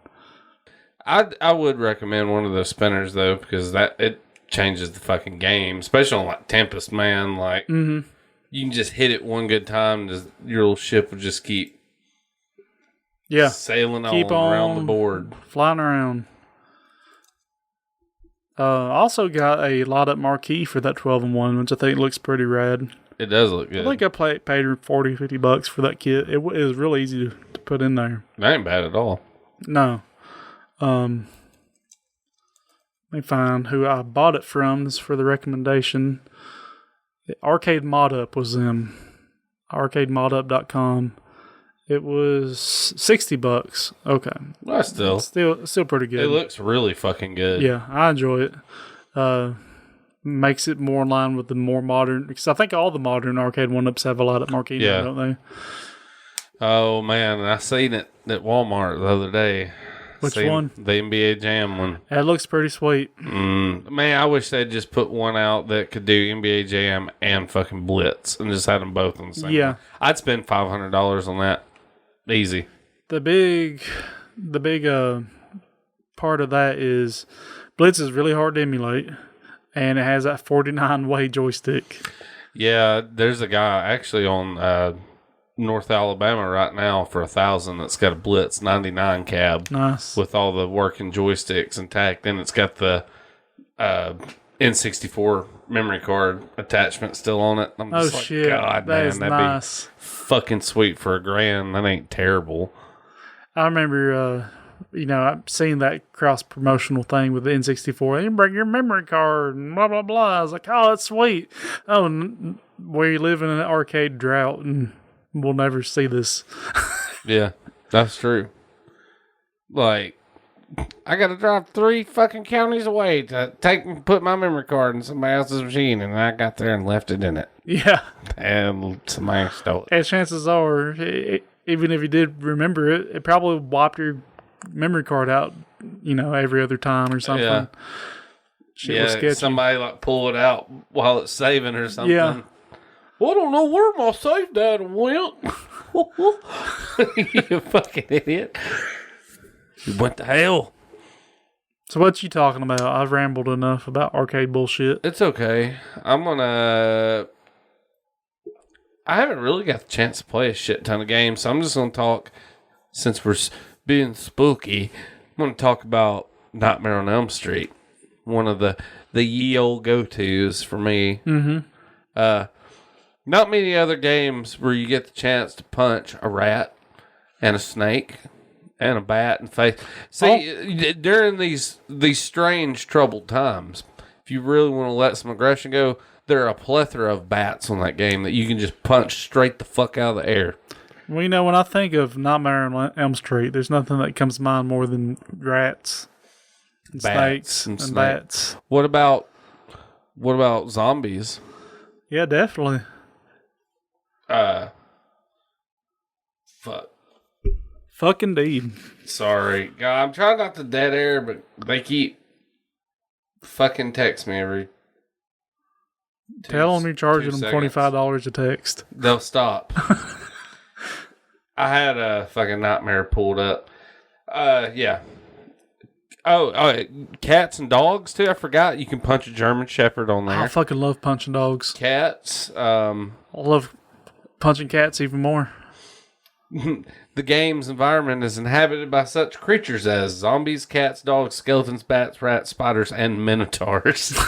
I would recommend one of those spinners though, because it changes the fucking game, especially on like Tempest, man. Like you can just hit it one good time, and your little ship will just keep sailing on around the board, flying around. Also got a light-up marquee for that 12-in-1, which I think looks pretty rad. It does look good. I think I paid $40-$50 for that kit. It was really easy to put in there. That ain't bad at all. No. Let me find who I bought it from. This is for the recommendation. Arcade Mod Up was them. ArcadeModUp.com. It was $60. Okay. Well, that's still pretty good. It looks really fucking good. Yeah, I enjoy it. Makes it more in line with the more modern, because I think all the modern arcade 1-ups have a lot of marquee now, don't they? Oh man, I seen it at Walmart the other day. Which one? The NBA Jam one. That looks pretty sweet. Man, I wish they'd just put one out that could do NBA Jam and fucking Blitz and just had them both on the same one. I'd spend $500 on that. Easy. The big part of that is Blitz is really hard to emulate, and it has that 49-way joystick. Yeah, there's a guy actually on North Alabama right now for $1,000 that's got a Blitz 99 cab. Nice. With all the working joysticks intact. Then it's got the N64 memory card attachment still on it. I'm just shit. God, that man, is that'd nice. be fucking sweet for $1,000. That ain't terrible. I remember, I've seen that cross promotional thing with the N64. You bring your memory card and blah, blah, blah. I was like, oh, that's sweet. Oh, we live in an arcade drought and we'll never see this. Yeah, that's true. Like, I got to drive 3 fucking counties away to put my memory card in somebody else's machine, and I got there and left it in it. Yeah. And somebody stole it. And chances are, even if you did remember it, it probably wiped your memory card out, every other time or something. Yeah. Shit was sketchy. Somebody pull it out while it's saving or something. Yeah. Well, I don't know where my save data went. You fucking idiot. You went to hell. So what you talking about? I've rambled enough about arcade bullshit. It's okay. I haven't really got the chance to play a shit ton of games, so I'm just going to talk, since we're being spooky, I'm going to talk about Nightmare on Elm Street. One of the ye old go-tos for me. Mm-hmm. Not many other games where you get the chance to punch a rat and a snake and a bat and face. See, during these strange, troubled times, if you really want to let some aggression go, there are a plethora of bats on that game that you can just punch straight the fuck out of the air. Well, when I think of Nightmare on Elm Street, there's nothing that comes to mind more than rats and snakes and bats. What about zombies? Yeah, definitely. Fuck indeed. Sorry. God, I'm trying not to dead air, but they keep fucking text me every Tell them you're charging them $25 a text. They'll stop. I had a fucking nightmare pulled up. Yeah. Oh, cats and dogs too. I forgot you can punch a German Shepherd on there. I fucking love punching dogs. Cats. I love punching cats even more. The game's environment is inhabited by such creatures as zombies, cats, dogs, skeletons, bats, rats, spiders, and minotaurs.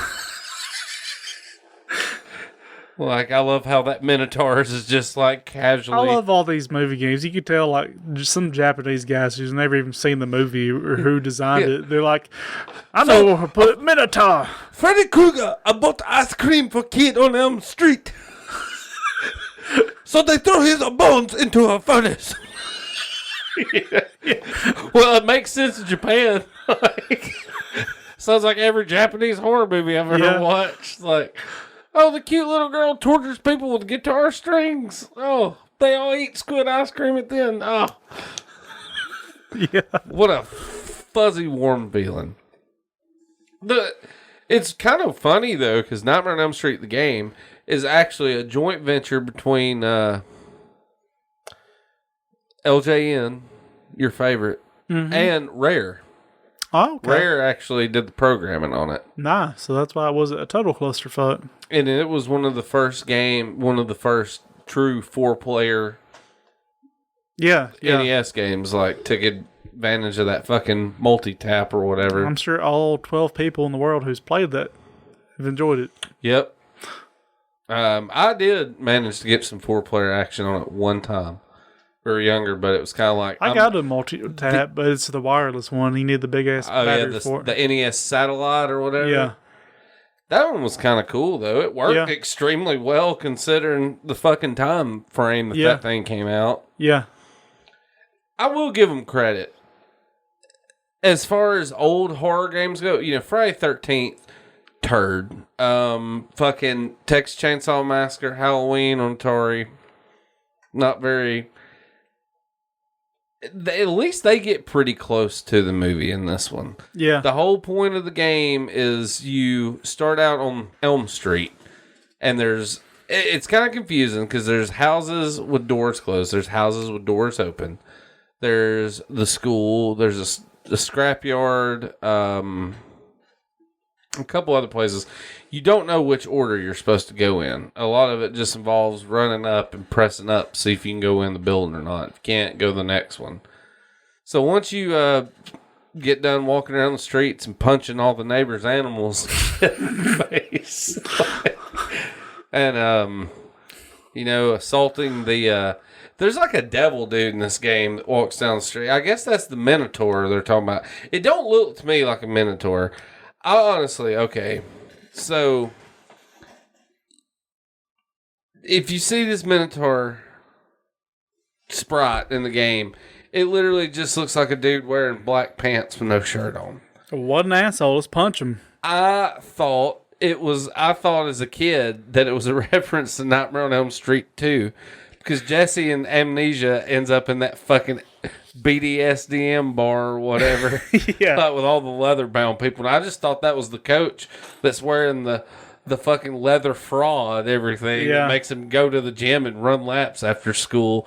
Like, I love how that minotaurs is just like casually. I love all these movie games. You could tell, like, just some Japanese guys who's never even seen the movie or who designed it. They're like, I know where to put Minotaur. Freddy Krueger, I bought ice cream for kid on Elm Street. So they throw his bones into a furnace. Well, it makes sense in Japan. Like, sounds like every Japanese horror movie I've ever watched. Like, oh, the cute little girl tortures people with guitar strings. Oh, they all eat squid ice cream at the end. Oh. Yeah. What a fuzzy, warm feeling. It's kind of funny, though, because Nightmare on Elm Street, the game, is actually a joint venture between LJN, your favorite, and Rare. Oh, okay. Rare actually did the programming on it. Nice. So that's why it wasn't a total clusterfuck. And it was one of the first true 4-player NES games, like, took advantage of that fucking multi-tap or whatever. I'm sure all 12 people in the world who's played that have enjoyed it. Yep. I did manage to get some 4-player action on it one time. We were younger, but it was kind of like... I got a multi-tap, but it's the wireless one. You need the big-ass battery for it. The NES satellite or whatever. Yeah. That one was kind of cool, though. It worked extremely well considering the fucking time frame that thing came out. Yeah. I will give them credit. As far as old horror games go, Friday 13th, turd. Fucking Texas Chainsaw Massacre, Halloween on Atari. Not very... At least they get pretty close to the movie in this one. Yeah. The whole point of the game is you start out on Elm Street, and it's kind of confusing because there's houses with doors closed, there's houses with doors open, there's the school, there's a scrapyard, a couple other places. You don't know which order you're supposed to go in. A lot of it just involves running up and pressing up, see if you can go in the building or not. If you can't, go to the next one. So once you get done walking around the streets and punching all the neighbors' animals in the face, and assaulting the there's like a devil dude in this game that walks down the street. I guess that's the Minotaur they're talking about. It don't look to me like a Minotaur. So, if you see this Minotaur sprite in the game, it literally just looks like a dude wearing black pants with no shirt on. What an asshole. Let's punch him. I thought as a kid that it was a reference to Nightmare on Elm Street 2, because Jesse in Amnesia ends up in that fucking BDSDM bar or whatever. Yeah. With all the leather-bound people. And I just thought that was the coach that's wearing the fucking leather fraud everything that makes him go to the gym and run laps after school.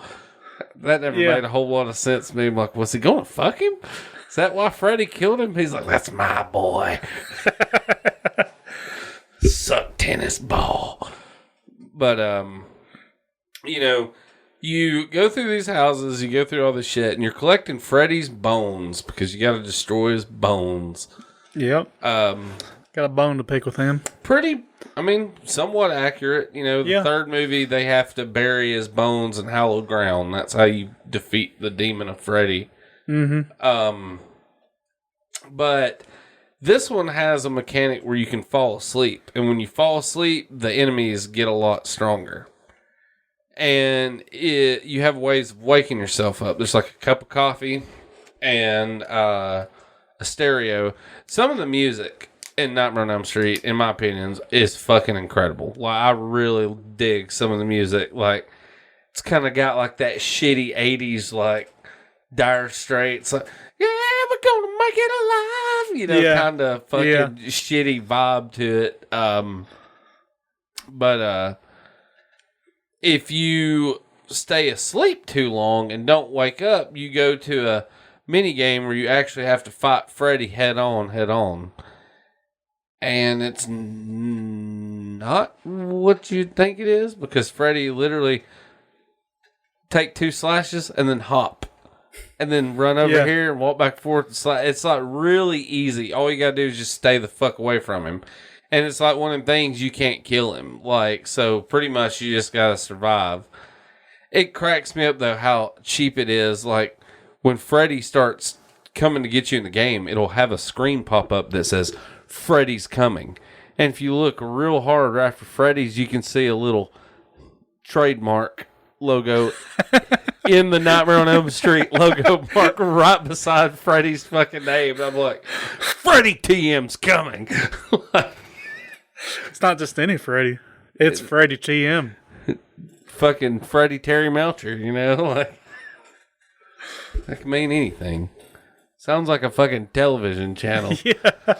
That never made a whole lot of sense to me. I'm like, was he going to fuck him? Is that why Freddy killed him? He's like, that's my boy. Suck tennis ball. But, you go through these houses, you go through all this shit, and you're collecting Freddy's bones because you got to destroy his bones. Yep. Got a bone to pick with him. Somewhat accurate. The third movie, they have to bury his bones in hallowed ground. That's how you defeat the demon of Freddy. Mm-hmm. But this one has a mechanic where you can fall asleep. And when you fall asleep, the enemies get a lot stronger. And you have ways of waking yourself up. There's like a cup of coffee and a stereo. Some of the music in Nightmare on Elm Street, in my opinion, is fucking incredible. Like, I really dig some of the music. Like, it's kind of got like that shitty 80s, like, Dire Straits. Like, yeah, we're gonna make it alive. Kind of fucking shitty vibe to it. But if you stay asleep too long and don't wake up, you go to a mini game where you actually have to fight Freddy head on. And it's not what you'd think it is, because Freddy literally take 2 slashes and then hop. And then run over here and walk back and forth. It's like really easy. All you gotta do is just stay the fuck away from him. And it's like one of them things you can't kill him. Like, so pretty much you just gotta survive. It cracks me up though how cheap it is. Like when Freddy starts coming to get you in the game, it'll have a screen pop up that says Freddy's coming. And if you look real hard after Freddy's, you can see a little trademark logo in the Nightmare on Elm Street logo mark right beside Freddy's fucking name. I'm like, Freddy TM's coming. It's not just any Freddy. It's Freddy TM. Fucking Freddy Terry Melcher, you know? Like, that can mean anything. Sounds like a fucking television channel. Yeah.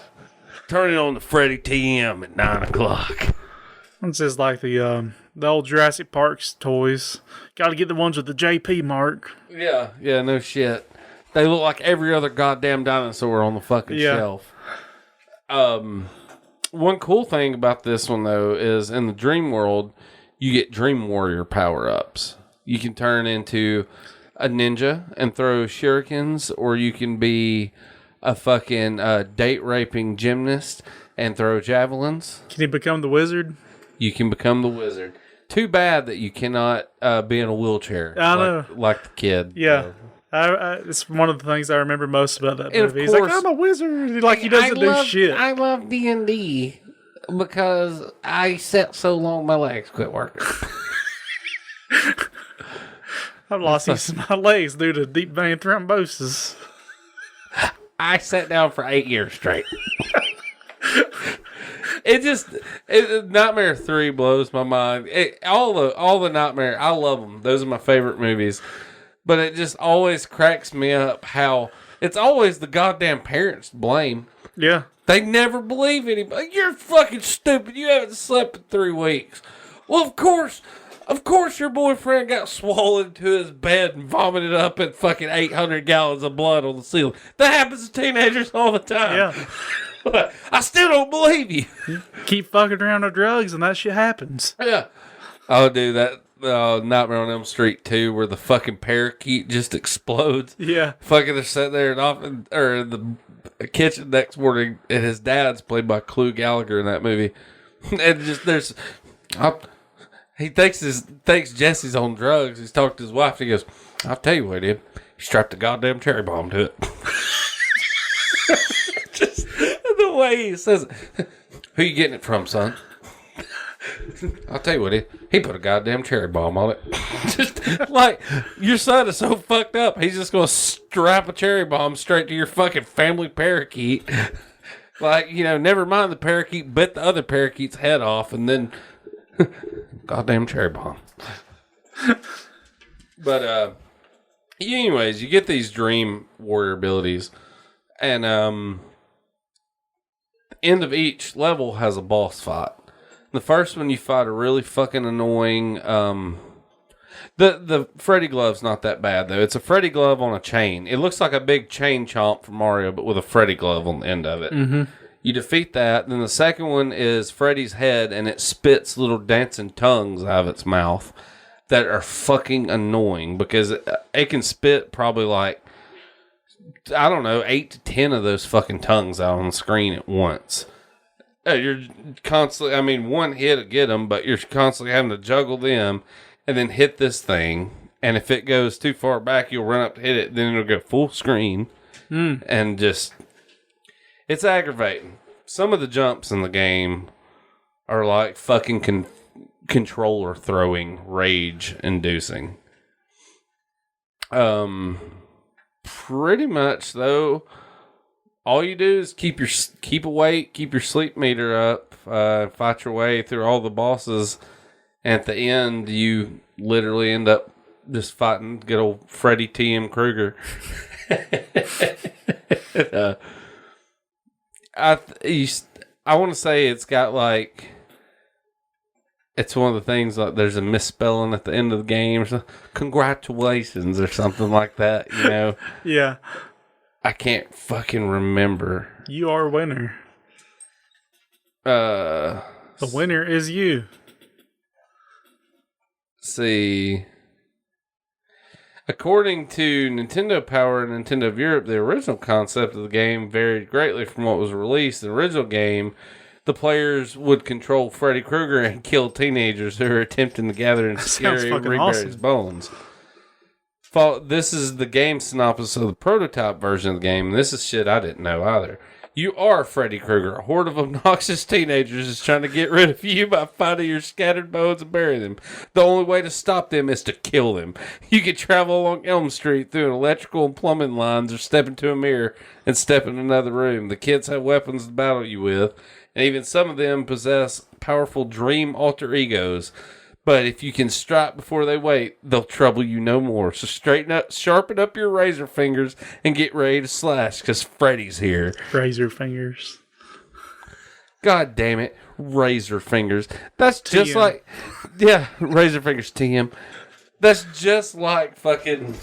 Turn it on to Freddy TM at 9 o'clock. It's just like the old Jurassic Park's toys. Got to get the ones with the JP mark. Yeah, no shit. They look like every other goddamn dinosaur on the fucking shelf. One cool thing about this one, though, is in the Dream World, you get Dream Warrior power-ups. You can turn into a ninja and throw shurikens, or you can be a fucking date-raping gymnast and throw javelins. Can you become the wizard? You can become the wizard. Too bad that you cannot be in a wheelchair. I know. Like the kid. Yeah. It's one of the things I remember most about that And movie. of He's like, course- I'm a wizard. Like, he doesn't do shit. I love D&D because I sat so long my legs quit working. I've lost use of my legs due to deep vein thrombosis. I sat down for 8 years straight. Nightmare 3 blows my mind. All the Nightmare, I love them. Those are my favorite movies. But it just always cracks me up how it's always the goddamn parents to blame. Yeah. They never believe anybody. You're fucking stupid. You haven't slept in 3 weeks. Well, of course your boyfriend got swollen to his bed and vomited up at fucking 800 gallons of blood on the ceiling. That happens to teenagers all the time. Yeah. I still don't believe you. Keep fucking around with drugs and that shit happens. Yeah. Oh, dude, that Nightmare on Elm Street 2 where the fucking parakeet just explodes. Yeah. Fucking they're sitting there in the kitchen next morning, and his dad's played by Clu Gallagher in that movie. And just he thinks Jesse's on drugs. He's talking to his wife, and he goes, I'll tell you what he did. He strapped a goddamn cherry bomb to it. Just the way he says it. Who you getting it from, son? I'll tell you what, he put a goddamn cherry bomb on it. Just like, your son is so fucked up, he's just going to strap a cherry bomb straight to your fucking family parakeet. Like, never mind the parakeet bit the other parakeet's head off, and then goddamn cherry bomb. But, anyways, you get these Dream Warrior abilities, and, the end of each level has a boss fight. The first one you fight a really fucking annoying. The Freddy glove's not that bad though. It's a Freddy glove on a chain. It looks like a big chain chomp from Mario, but with a Freddy glove on the end of it. Mm-hmm. You defeat that. Then the second one is Freddy's head, and it spits little dancing tongues out of its mouth that are fucking annoying because it can spit probably like, I don't know, 8 to 10 of those fucking tongues out on the screen at once. You're constantly, one hit to get them, but you're constantly having to juggle them and then hit this thing. And if it goes too far back, you'll run up to hit it, then it'll go full screen. And just, it's aggravating. Some of the jumps in the game are like fucking controller throwing, rage inducing. Pretty much though, all you do is keep awake, keep your sleep meter up, fight your way through all the bosses. And at the end, you literally end up just fighting good old Freddy T.M. Krueger. I want to say it's got like, it's one of the things like there's a misspelling at the end of the game. So, congratulations or something like that, Yeah. I can't fucking remember. You are a winner. The winner is you. See. According to Nintendo Power and Nintendo of Europe, the original concept of the game varied greatly from what was released. The original game, the players would control Freddy Krueger and kill teenagers who are attempting to gather and scary Ringbearer's bones. This is the game synopsis of the prototype version of the game. This is shit I didn't know either. You are Freddy Krueger. A horde of obnoxious teenagers is trying to get rid of you by finding your scattered bones and bury them. The only way to stop them is to kill them. You can travel along Elm Street through an electrical and plumbing lines or step into a mirror and step in another room. The kids have weapons to battle you with, and even some of them possess powerful dream alter egos. But if you can strike before they wait, they'll trouble you no more. So straighten up, sharpen up your razor fingers, and get ready to slash, because Freddy's here. Razor fingers. God damn it. Razor fingers. That's TM. just like... Yeah, razor fingers, TM. That's just like fucking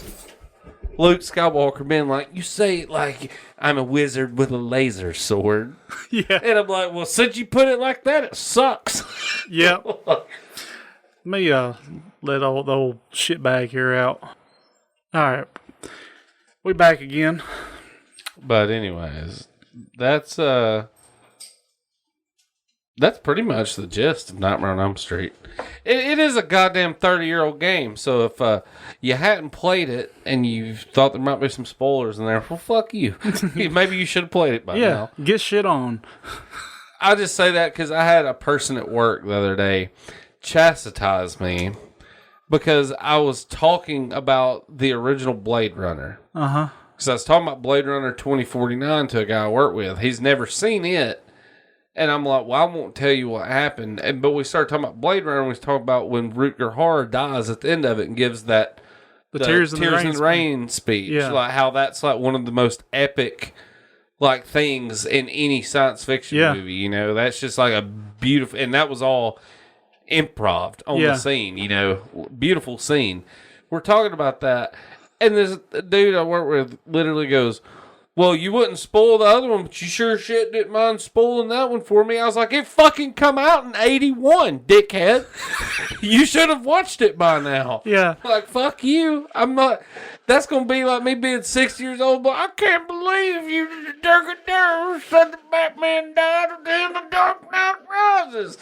Luke Skywalker being like, you say it like I'm a wizard with a laser sword. Yeah. And I'm like, well, since you put it like that, it sucks. Yep. Let me let the old shitbag here out. All right. We back again. But anyways, that's pretty much the gist of Nightmare on Elm Street. It is a goddamn 30-year-old game, so if you hadn't played it and you thought there might be some spoilers in there, well, fuck you. Maybe you should have played it by now. Yeah, get shit on. I'll just say that because I had a person at work the other day chastise me because I was talking about the original Blade Runner. Uh-huh. Because I was talking about Blade Runner 2049 to a guy I work with. He's never seen it. And I'm like, well, I won't tell you what happened. But we started talking about Blade Runner, and we talked about when Rutger Hauer dies at the end of it and gives that the Tears in the Rain speech. Yeah. Like how that's like one of the most epic like things in any science fiction movie. You know, that's just like a beautiful, and that was all improv on the scene, you know, beautiful scene. We're talking about that, and this dude I work with literally goes, well, you wouldn't spoil the other one, but you sure shit didn't mind spoiling that one for me. I was like, it fucking come out in 81, dickhead. You should have watched it by now. Yeah. Like, fuck you. I'm not, that's going to be like me being 6 years old, but I can't believe you said the Batman died at the end of Dark Knight Rises.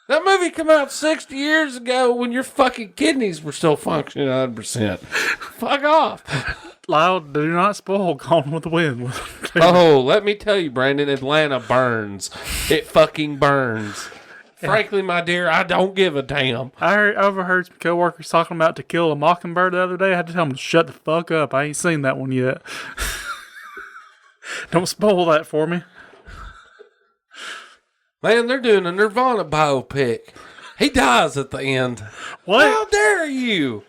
That movie came out 60 years ago when your fucking kidneys were still functioning 100%. Fuck off. Loud, do not spoil Gone with the Wind. Oh, let me tell you, Brandon, Atlanta burns. It fucking burns. Frankly, my dear, I don't give a damn. I overheard some coworkers talking about To Kill a Mockingbird the other day. I had to tell them to shut the fuck up. I ain't seen that one yet. Don't spoil that for me. Man, they're doing a Nirvana biopic. He dies at the end. What? How dare you?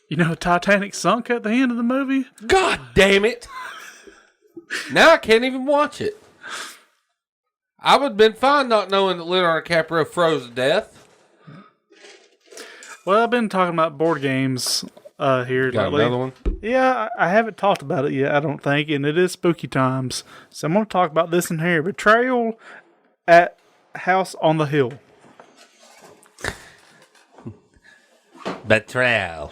You know, Titanic sunk at the end of the movie? God damn it. Now I can't even watch it. I would have been fine not knowing that Leonardo DiCaprio froze to death. Well, I've been talking about board games here Got lately. another one? Yeah, I haven't talked about it yet, I don't think, and it is spooky times. So I'm going to talk about this in here. Betrayal at House on the Hill. Betrayal.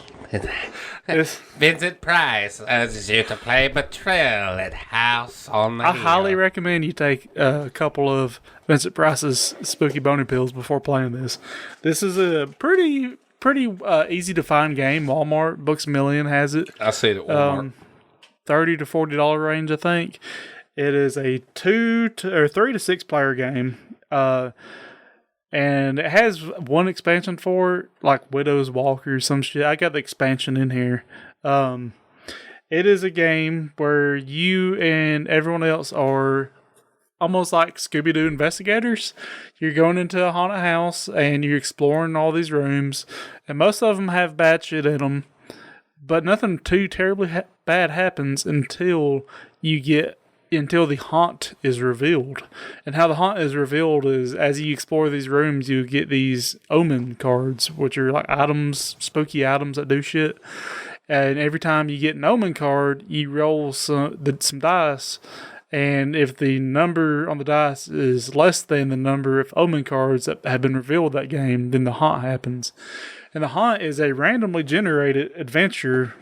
It's, Vincent Price urges you to play Betrayal at House on the I Hill. highly recommend you take a couple of Vincent Price's spooky boner pills before playing this. This is a pretty easy to find game. Walmart, Books A Million has it. I see it at Walmart. $30 to $40 range, I think. It is a 3 to 6 player game. And it has one expansion for it, like Widow's Walk or some shit. I got the expansion in here. It is a game where you and everyone else are almost like Scooby-Doo investigators. You're going into a haunted house and you're exploring all these rooms. And most of them have bad shit in them. But nothing too terribly bad happens until the haunt is revealed. And how the haunt is revealed is as you explore these rooms, you get these omen cards, which are like items, spooky items that do shit. And every time you get an omen card, you roll some dice, And if the number on the dice is less than the number of omen cards that have been revealed that game, then the haunt happens. And the haunt is a randomly generated adventure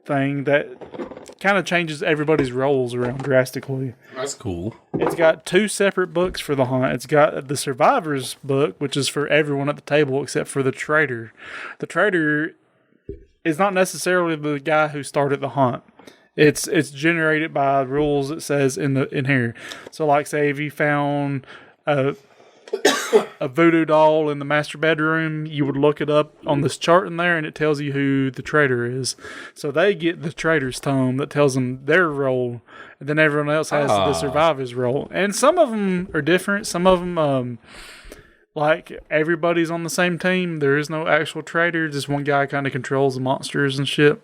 thing that kind of changes everybody's roles around drastically. That's cool. It's got 2 separate books for the haunt. It's got the survivor's book, which is for everyone at the table except for the traitor. The traitor is not necessarily the guy who started the haunt. It's generated by rules it says in here. So, like, say if you found a voodoo doll in the master bedroom, you would look it up on this chart in there, and it tells you who the traitor is. So they get the traitor's tome that tells them their role, and then everyone else has the survivor's role. And some of them are different. Some of them, like, everybody's on the same team. There is no actual traitor. Just one guy kind of controls the monsters and shit.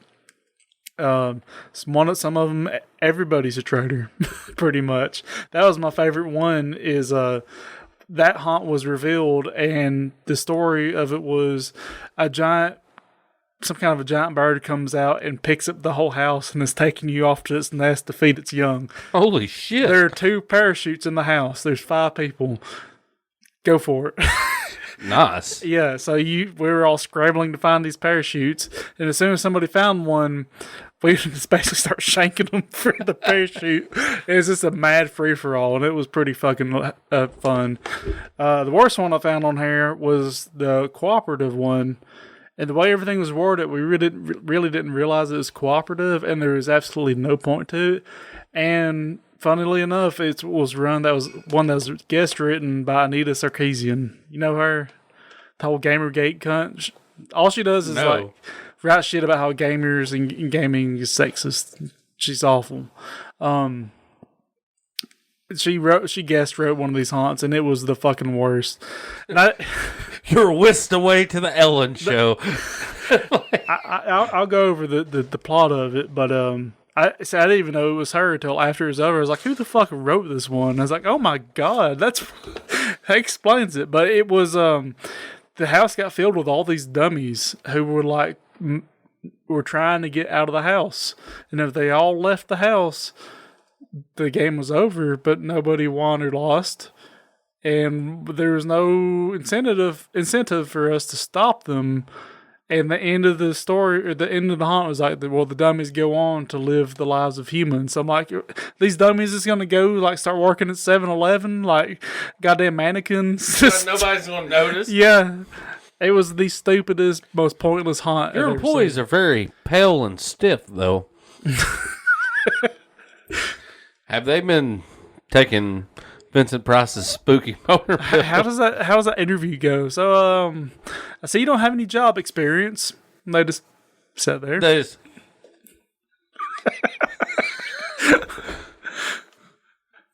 Some of them, everybody's a traitor, pretty much. That was my favorite one. Is that haunt was revealed, and the story of it was some kind of a giant bird comes out and picks up the whole house and is taking you off to its nest to feed its young. Holy shit! There are 2 parachutes in the house. There's 5 people. Go for it. Nice. Yeah, so we were all scrambling to find these parachutes, and as soon as somebody found one, we just basically start shanking them for the parachute. It was just a mad free-for-all, and it was pretty fucking fun. The worst one I found on here was the cooperative one, and the way everything was worded, we really didn't realize it was cooperative, and there was absolutely no point to it. And funnily enough, it was one that was guest written by Anita Sarkeesian. You know her? The whole Gamergate cunt. All she does is like write shit about how gamers and gaming is sexist. She's awful. She guest wrote one of these haunts, and it was the fucking worst. And you're whisked away to the Ellen show. I'll go over the plot of it, but I didn't even know it was her until after it was over. I was like, who the fuck wrote this one? I was like, oh my god, that explains it. But it was the house got filled with all these dummies who were like were trying to get out of the house, and if they all left the house, the game was over. But nobody won or lost, and there was no incentive for us to stop them. And the end of the story, or the end of the haunt was like, well, the dummies go on to live the lives of humans. So I'm like, these dummies is going to go, like, start working at 7-Eleven, like, goddamn mannequins. Nobody's going to notice. Yeah. It was the stupidest, most pointless haunt. Your employees are very pale and stiff, though. Have they been taking Vincent Price's spooky motor pill? How does that interview go? So, I see you don't have any job experience. And they just sat there.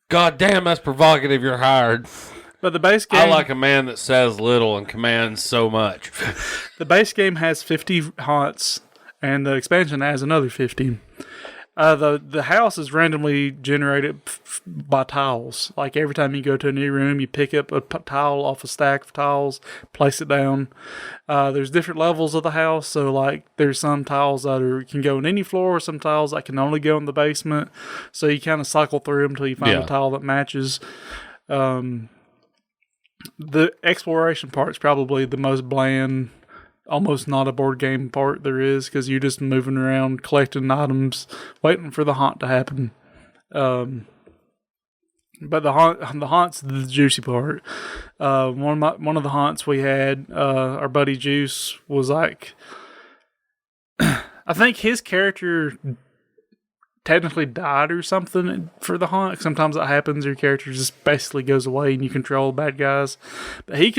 God damn, that's provocative. You're hired. But the base game, I like a man that says little and commands so much. The base game has 50 haunts, and the expansion has another 50. The house is randomly generated by tiles. Like, every time you go to a new room, you pick up a tile off a stack of tiles, place it down. There's different levels of the house. So, like, there's some tiles that can go in any floor, some tiles that can only go in the basement. So you kind of cycle through them until you find a tile that matches. The exploration part is probably the most bland, almost not a board game part there is, because you're just moving around collecting items, waiting for the haunt to happen. But the haunt's the juicy part. One of the haunts we had, our buddy Juice was like, I think his character technically died or something for the haunt. Sometimes that happens. Your character just basically goes away and you control bad guys. But he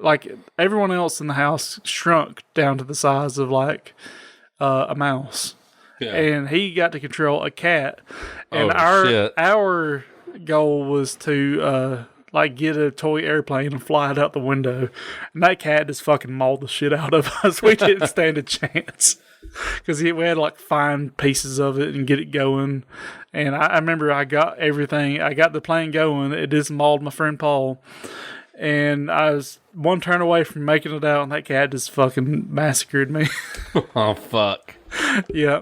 like, everyone else in the house shrunk down to the size of like a mouse. Yeah. And he got to control a cat. And our goal was to like get a toy airplane and fly it out the window. And that cat just fucking mauled the shit out of us. We didn't stand a chance. Because we had to like find pieces of it and get it going. And I remember I got everything. I got the plane going. It just mauled my friend Paul. And I was one turn away from making it out, and that cat just fucking massacred me. Oh, fuck. Yeah.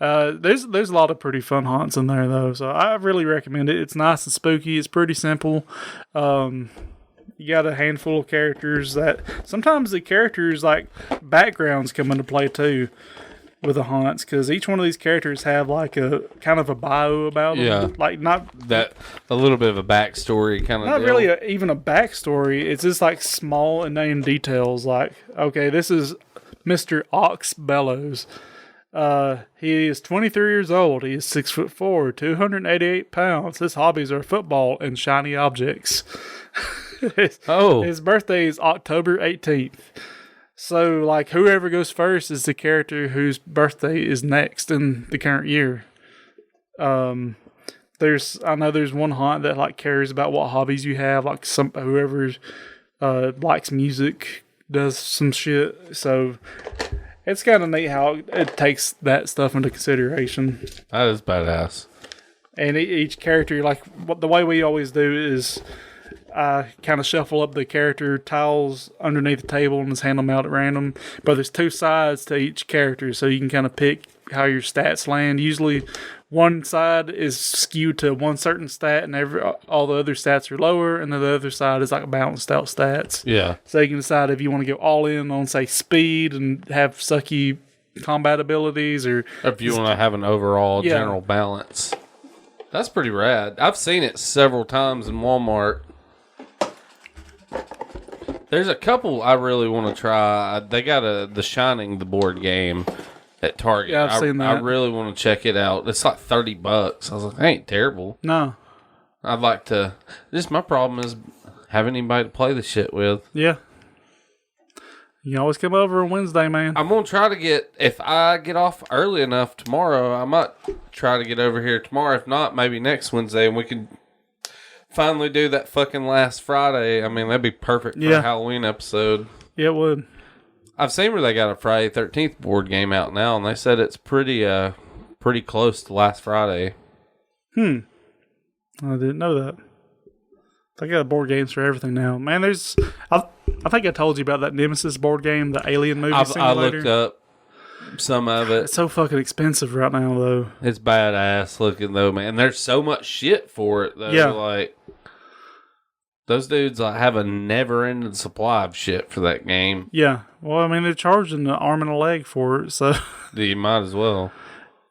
There's a lot of pretty fun haunts in there though, so I really recommend it. It's nice and spooky. It's pretty simple. You got a handful of characters that sometimes the characters like backgrounds come into play too with the haunts, because each one of these characters have like a kind of a bio about them. Yeah. Like not That a little bit of a backstory kind of not deal. really even a backstory. It's just like small and name details. Like, okay, this is Mr. Ox Bellows. He is 23 years old. He is 6'4", 288 pounds. His hobbies are football and shiny objects. His birthday is October 18th. So, like, whoever goes first is the character whose birthday is next in the current year. I know there's one haunt that like cares about what hobbies you have. Like whoever likes music does some shit. So it's kind of neat how it takes that stuff into consideration. That is badass. And each character, like the way we always do is kind of shuffle up the character tiles underneath the table and just hand them out at random. But there's two sides to each character, so you can kind of pick how your stats land. Usually one side is skewed to one certain stat and all the other stats are lower, and then the other side is like balanced out stats. Yeah. So you can decide if you want to go all in on, say, speed and have sucky combat abilities, or if you want to have an overall general balance. That's pretty rad. I've seen it several times in Walmart. There's a couple I really want to try. They got The Shining, the board game, at Target. Yeah, I've seen that. I really want to check it out. It's like $30. I was like, that ain't terrible. no. I'd like to. Just my problem is having anybody to play the shit with. Yeah. You can always come over on Wednesday, man. I'm going to try to get, if I get off early enough tomorrow, I might try to get over here tomorrow. If not, maybe next Wednesday, and we can finally do that fucking last Friday. I mean, that'd be perfect for a Halloween episode. Yeah, it would. I've seen where they got a Friday 13th board game out now, and they said it's pretty close to last Friday. I didn't know that. They got board games for everything now. Man, I think I told you about that Nemesis board game, the Alien movie simulator. I looked up some of it. It's so fucking expensive right now, though. It's badass looking, though, man. There's so much shit for it, though. Yeah. Like, those dudes have a never-ending supply of shit for that game. Yeah. Well, I mean, they're charging an arm and a leg for it, so... You might as well.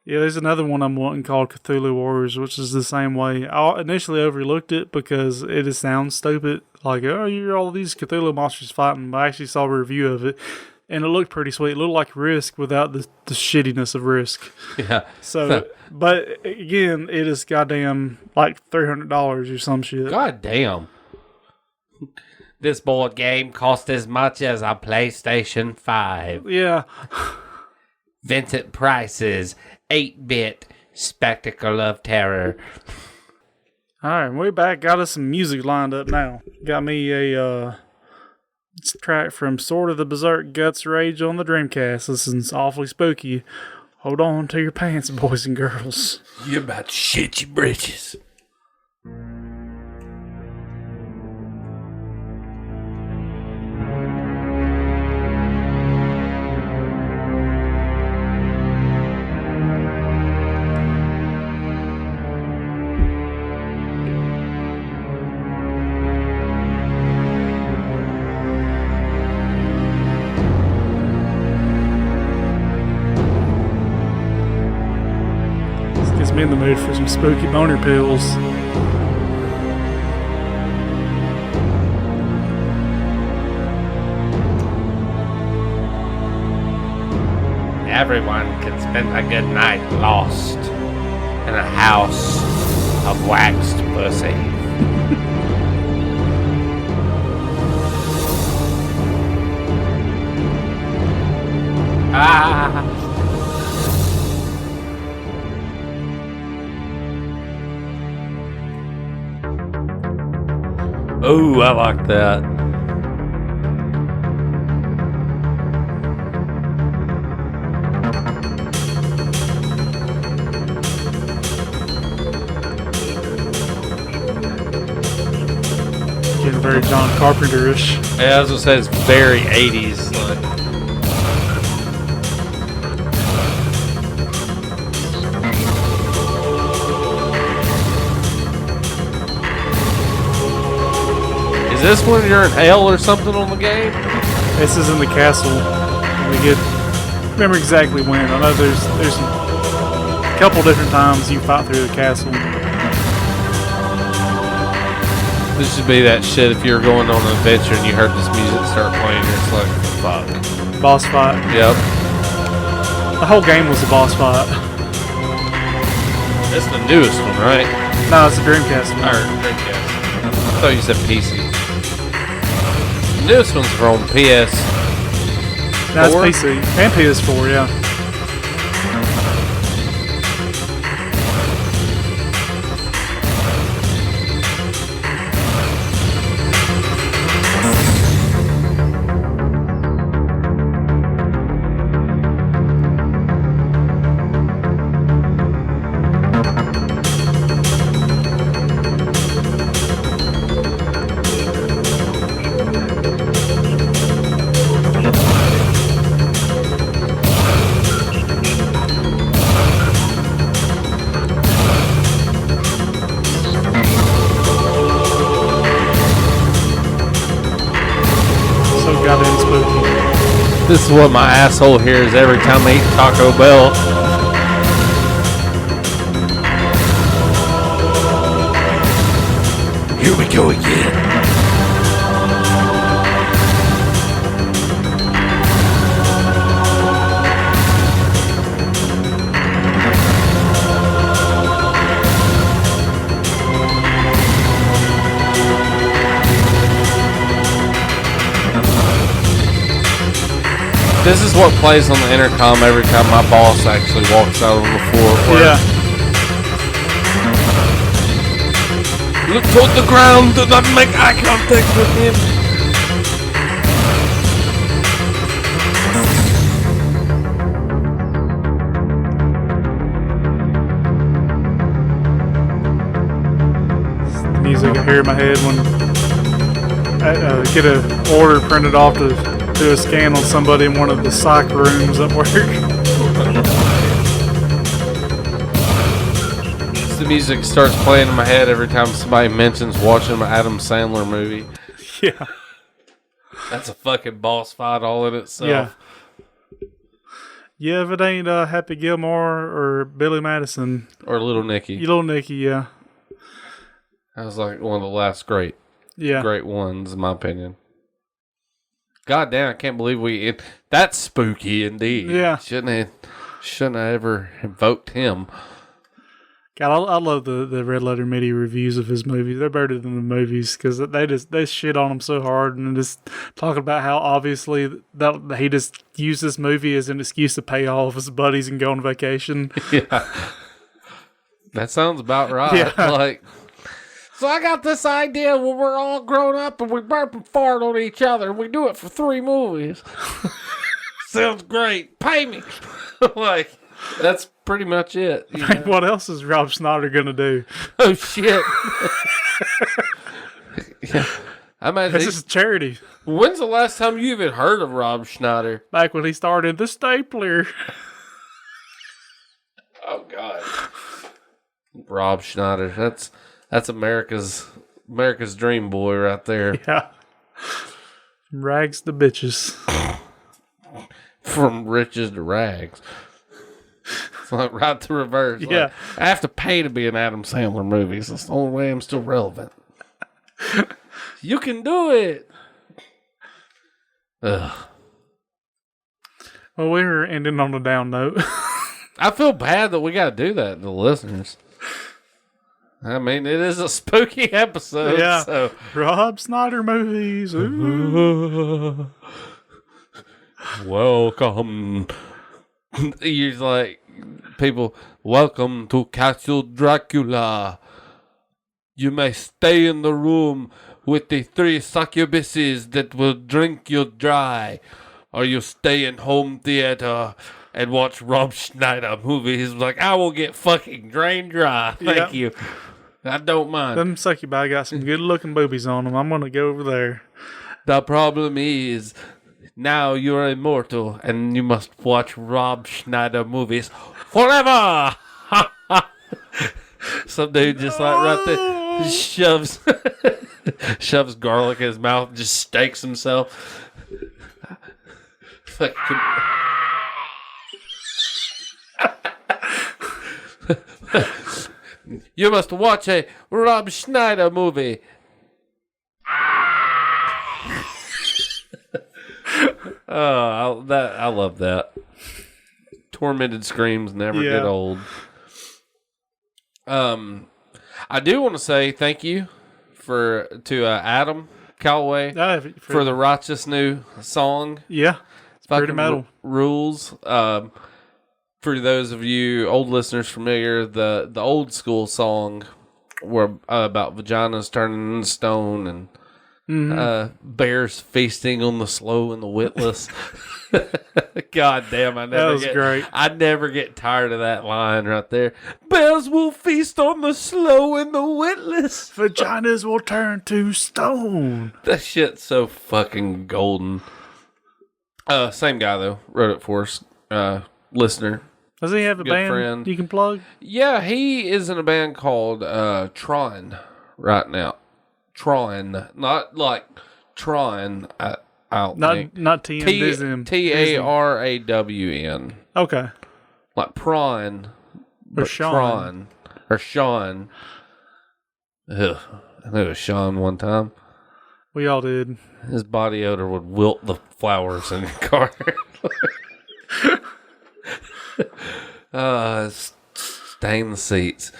Yeah, there's another one I'm wanting called Cthulhu Warriors, which is the same way. I initially overlooked it because it just sounds stupid. Like, oh, you're all these Cthulhu monsters fighting. But I actually saw a review of it, and it looked pretty sweet. It looked like Risk without the shittiness of Risk. Yeah. So, but again, it is goddamn like $300 or some shit. God damn. This board game cost as much as a PlayStation 5. Yeah. Vincent Price's 8-bit spectacle of terror. All right, we're back. Got us some music lined up now. Got me a track from Sword of the Berserk Guts Rage on the Dreamcast. This is awfully spooky. Hold on to your pants, boys and girls. You're about to shit your britches. Gets me in the mood for some spooky boner pills. Everyone can spend a good night lost in a house of waxed pussy. Ah! Ooh, I like that. Getting very John Carpenter-ish. Yeah, I was gonna say it's very 80s. Like. this when you're in hell or something on the game? This is in the castle. We get remember exactly when. I know there's a couple different times you fight through the castle. This should be that shit if you're going on an adventure and you heard this music start playing, it's like, fuck. Boss fight. Yep. The whole game was a boss fight. That's the newest one, right? No, it's a Dreamcast one. Or Dreamcast. I thought you said PC. The newest one's from PS. No, it's PC. And PS4, yeah. Goddamn spooky. This is what my asshole hears every time I eat Taco Bell. Here we go again. This is what plays on the intercom every time my boss actually walks out on the floor. Yeah. Look toward the ground, do not make eye contact with him. The music I hear in my head when I get an order printed off to do a scan on somebody in one of the psych rooms at work. The music starts playing in my head every time somebody mentions watching an Adam Sandler movie. Yeah. That's a fucking boss fight all in itself. Yeah. Yeah, if it ain't Happy Gilmore or Billy Madison. Or Little Nicky. Little Nicky, yeah. That was like one of the last great ones, in my opinion. God damn, I can't believe that's spooky indeed. Yeah. Shouldn't have ever invoked him. God, I love the Red Letter Media reviews of his movies. They're better than the movies because they shit on him so hard and just talking about how obviously that he just used this movie as an excuse to pay all of his buddies and go on vacation. Yeah. That sounds about right. Yeah. Like, so I got this idea when we're all grown up and we burp and fart on each other and we do it for 3 movies. Sounds great. Pay me. Like, that's pretty much it. You know? What else is Rob Schneider gonna do? Oh shit! Yeah. This is charity. When's the last time you even heard of Rob Schneider? Back when he started the Stapler. Oh God, Rob Schneider. That's America's dream boy right there. Yeah. From rags to bitches. From riches to rags. It's like right to reverse. Yeah. Like, I have to pay to be in Adam Sandler movies. That's the only way I'm still relevant. You can do it. Ugh. Well, we were ending on a down note. I feel bad that we got to do that to the listeners. I mean, it is a spooky episode. Yeah. So. Rob Schneider movies. Ooh. Welcome. You're like, people, welcome to Castle Dracula. You may stay in the room with the 3 succubuses that will drink you dry. Or you stay in home theater and watch Rob Schneider movies. Like, I will get fucking drained dry. Thank you. I don't mind. Them succubi got some good looking boobies on them. I'm going to go over there. The problem is, now you're immortal and you must watch Rob Schneider movies forever. Some dude just like right there shoves Shoves garlic in his mouth and just stakes himself. You must watch a Rob Schneider movie. I love that. Tormented screams never get old. I do want to say thank you to Adam Calloway for the righteous new song. Yeah, it's pretty metal. Rules. For those of you old listeners familiar, the old school song were about vaginas turning into stone and bears feasting on the slow and the witless. God damn, great. I never get tired of that line right there. Bears will feast on the slow and the witless. Vaginas will turn to stone. That shit's so fucking golden. Same guy though, wrote it for us. Listener. Does he have a band friend. you can plug? Yeah, he is in a band called Tron right now. Tron, not like Tron. I don't think. Not TM. TARAWN. Okay. Like prawn. Or Sean. Or Sean. Ugh. I knew it was Sean one time. We all did. His body odor would wilt the flowers in the car. Stain the seats.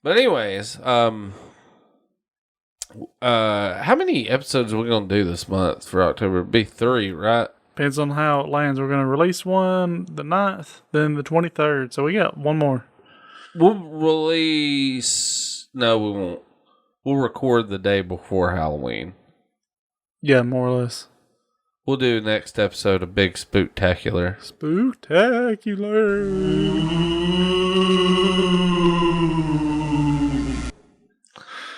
But anyways, how many episodes are we going to do this month for October? It'd be 3, right? Depends on how it lands. We're going to release one the 9th, then the 23rd. So we got one more. We'll release... No, we won't. We'll record the day before Halloween. Yeah, more or less. We'll do next episode a big spooktacular. Spooktacular.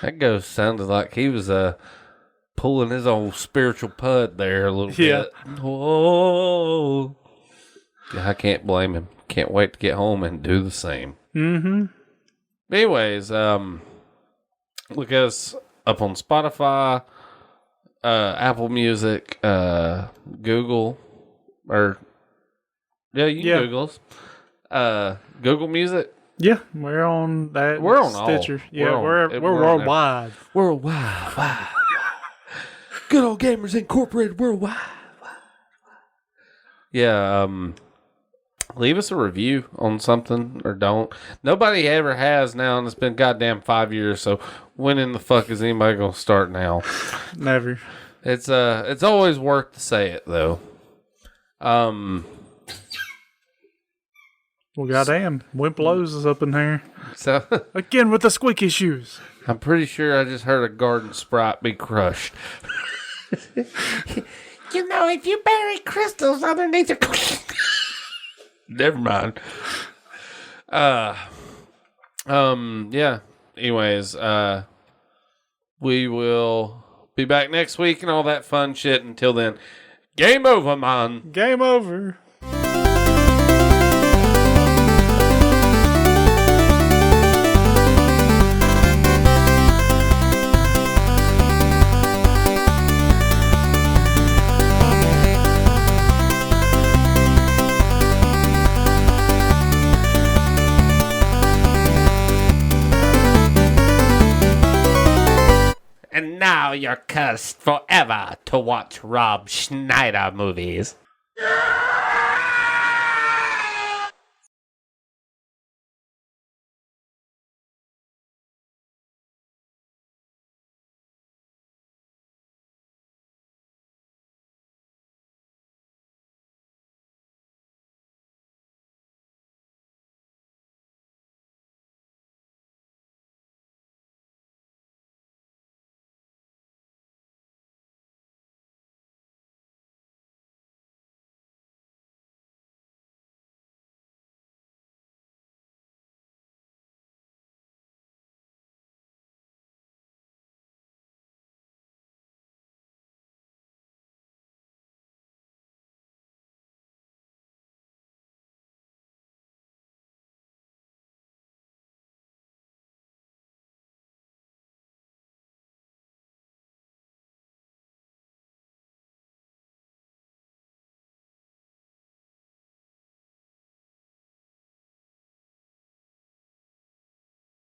That ghost sounded like he was pulling his old spiritual pud there a little bit. Whoa. I can't blame him. Can't wait to get home and do the same. Mm-hmm. Anyways, look us up on Spotify, Apple Music, Google, you can Google us. Google Music. Yeah, we're on that. We're on Stitcher. all. Yeah, we're worldwide. Worldwide. Good Old Gamers Incorporated worldwide. Yeah, leave us a review on something or don't. Nobody ever has now, and it's been goddamn 5 years, so when in the fuck is anybody going to start now? Never. It's always worth to say it, though. Well, goddamn, Wimp Lowe's is up in here. So again with the squeaky shoes. I'm pretty sure I just heard a garden sprite be crushed. You know, if you bury crystals underneath your... Never mind. Yeah. Anyways, we will be back next week and all that fun shit. Until then, game over, man. Game over. And now you're cursed forever to watch Rob Schneider movies.